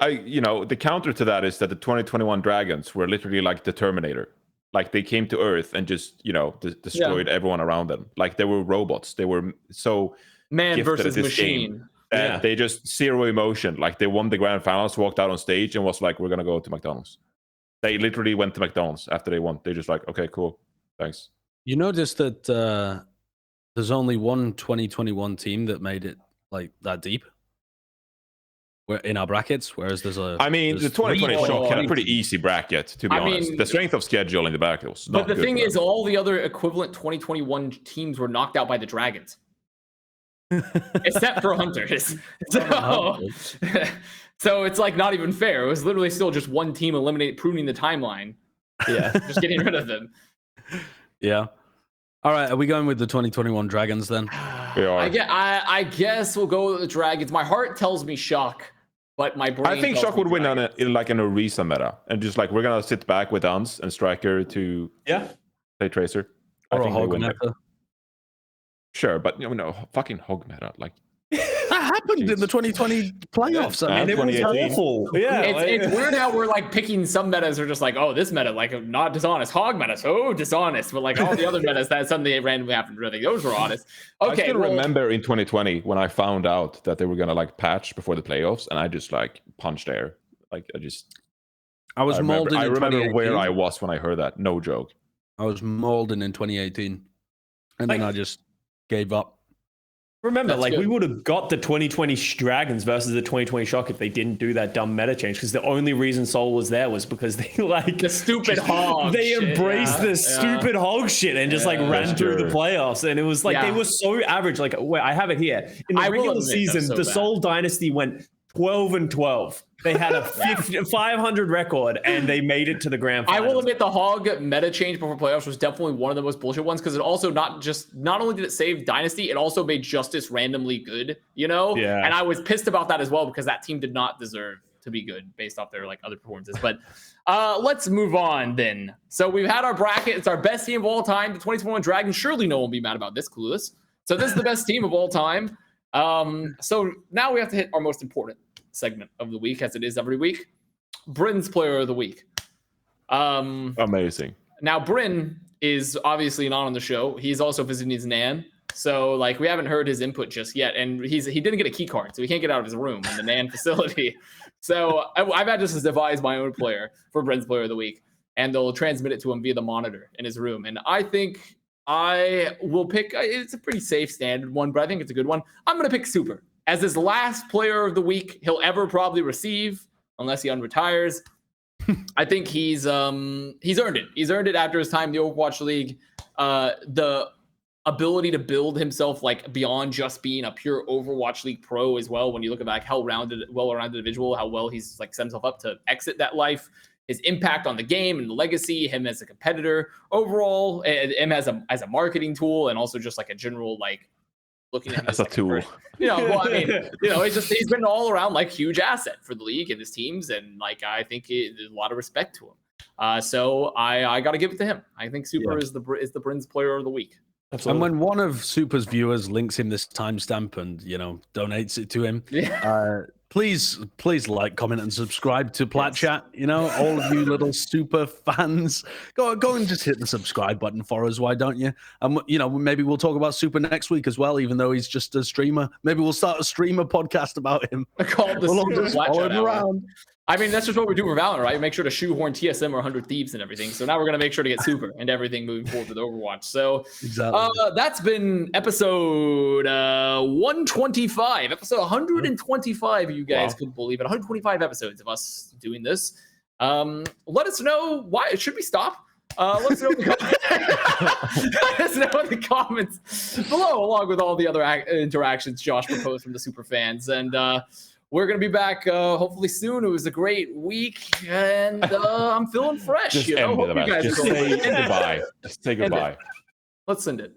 Speaker 3: the counter to that is that the 2021 Dragons were literally like the Terminator. Like they came to Earth and just, destroyed everyone around them. Like they were robots. They were so
Speaker 1: man versus machine.
Speaker 3: And they just zero emotion. Like they won the grand finals, walked out on stage and was like, we're going to go to McDonald's. They literally went to McDonald's after they won. They just like, okay, cool. Thanks.
Speaker 2: You notice that there's only one 2021 team that made it like that deep? We're in our brackets, whereas there's the
Speaker 3: 2020 Shock had a pretty easy bracket, to be honest. The strength of schedule in the bracket was not good.
Speaker 1: But the thing is, all the other equivalent 2021 teams were knocked out by the Dragons. Except for Hunters. So it's like not even fair. It was literally still just one team pruning the timeline. Yeah. Just getting rid of them.
Speaker 2: Yeah. All right, are we going with the 2021 Dragons then?
Speaker 3: We are.
Speaker 1: I guess we'll go with the Dragons. My heart tells me Shock, but my brain.
Speaker 3: I think Shock would win in a Orisa meta, and just like we're gonna sit back with Ans and Striker to play Tracer.
Speaker 2: Or a Hog meta.
Speaker 3: Sure, but fucking Hog meta, like.
Speaker 2: That happened in the 2020 playoffs.
Speaker 4: And it was awful. Yeah,
Speaker 1: it's weird how we're like picking some metas are just like, oh, this meta like not dishonest. Hog meta, so dishonest. But like all the other metas that suddenly randomly happened, really, those were honest. Okay,
Speaker 3: I still remember in 2020 when I found out that they were gonna like patch before the playoffs, and I just like punched air. Like
Speaker 2: I was molding.
Speaker 3: I remember where I was when I heard that. No joke.
Speaker 2: I was molding in 2018, and then I just gave up.
Speaker 4: Remember,
Speaker 1: That's
Speaker 4: like
Speaker 1: good.
Speaker 4: we would have got the 2020 Dragons versus the 2020 Shock if they didn't do that dumb meta change. Because the only reason Soul was there was because they like
Speaker 1: The stupid hog.
Speaker 4: They
Speaker 1: shit,
Speaker 4: embraced
Speaker 1: yeah,
Speaker 4: the stupid hog shit and just like ran through the playoffs. And it was like they were so average. Like, wait, I have it here. In the regular season, the Soul Dynasty went 12-12. They had a 500 record and they made it to the grand finals.
Speaker 1: I will admit the hog meta change before playoffs was definitely one of the most bullshit ones because it also not only did it save Dynasty, it also made Justice randomly good, you know?
Speaker 4: Yeah.
Speaker 1: And I was pissed about that as well because that team did not deserve to be good based off their like other performances. But let's move on then. So we've had our bracket. It's our best team of all time. The 2021 Dragons. Surely no one will be mad about this, Clueless. So this is the best team of all time. So now we have to hit our most important segment of the week, as it is every week. Bren's player of the week.
Speaker 3: Amazing.
Speaker 1: Now Bren is obviously not on the show. He's also visiting his nan. So like we haven't heard his input just yet. And he didn't get a key card, so he can't get out of his room in the nan facility. So I've had to just devise my own player for Bren's player of the week. And they'll transmit it to him via the monitor in his room. And I think I will pick, it's a pretty safe standard one, but I think it's a good one. I'm going to pick Super as his last player of the week he'll ever probably receive, unless he unretires. I think he's earned it. He's earned it after his time in the Overwatch League. The ability to build himself like beyond just being a pure Overwatch League pro as well. When you look at like how well-rounded individual, how well he's like set himself up to exit that life. His impact on the game and the legacy, him as a competitor, overall, him as a marketing tool, and also just like a general like looking at him
Speaker 3: as a tool.
Speaker 1: Well, I mean, he's been an all around like huge asset for the league and his teams, and like I think there's a lot of respect to him. So I got to give it to him. I think Super is the Bren's player of the week.
Speaker 2: Absolutely. And when one of Super's viewers links him this timestamp and donates it to him, please like, comment, and subscribe to Plat Chat. All of you little Super fans, go and just hit the subscribe button for us. Why don't you? And maybe we'll talk about Super next week as well, even though he's just a streamer. Maybe we'll start a streamer podcast about him.
Speaker 1: Called the Super Plat Chat
Speaker 2: around.
Speaker 1: I mean, that's just what we do for Valorant, right? Make sure to shoehorn TSM or 100 Thieves and everything. So now we're going to make sure to get Super and everything moving forward with Overwatch. So that's been episode 125. Episode 125, you guys couldn't believe it. 125 episodes of us doing this. Let us know why. Should we stop? Let us know in the comments below, along with all the other interactions Josh proposed from the super fans. And we're going to be back hopefully soon. It was a great week, and I'm feeling fresh.
Speaker 3: Just end it, man. Just say goodbye. Just say goodbye.
Speaker 1: Let's send it.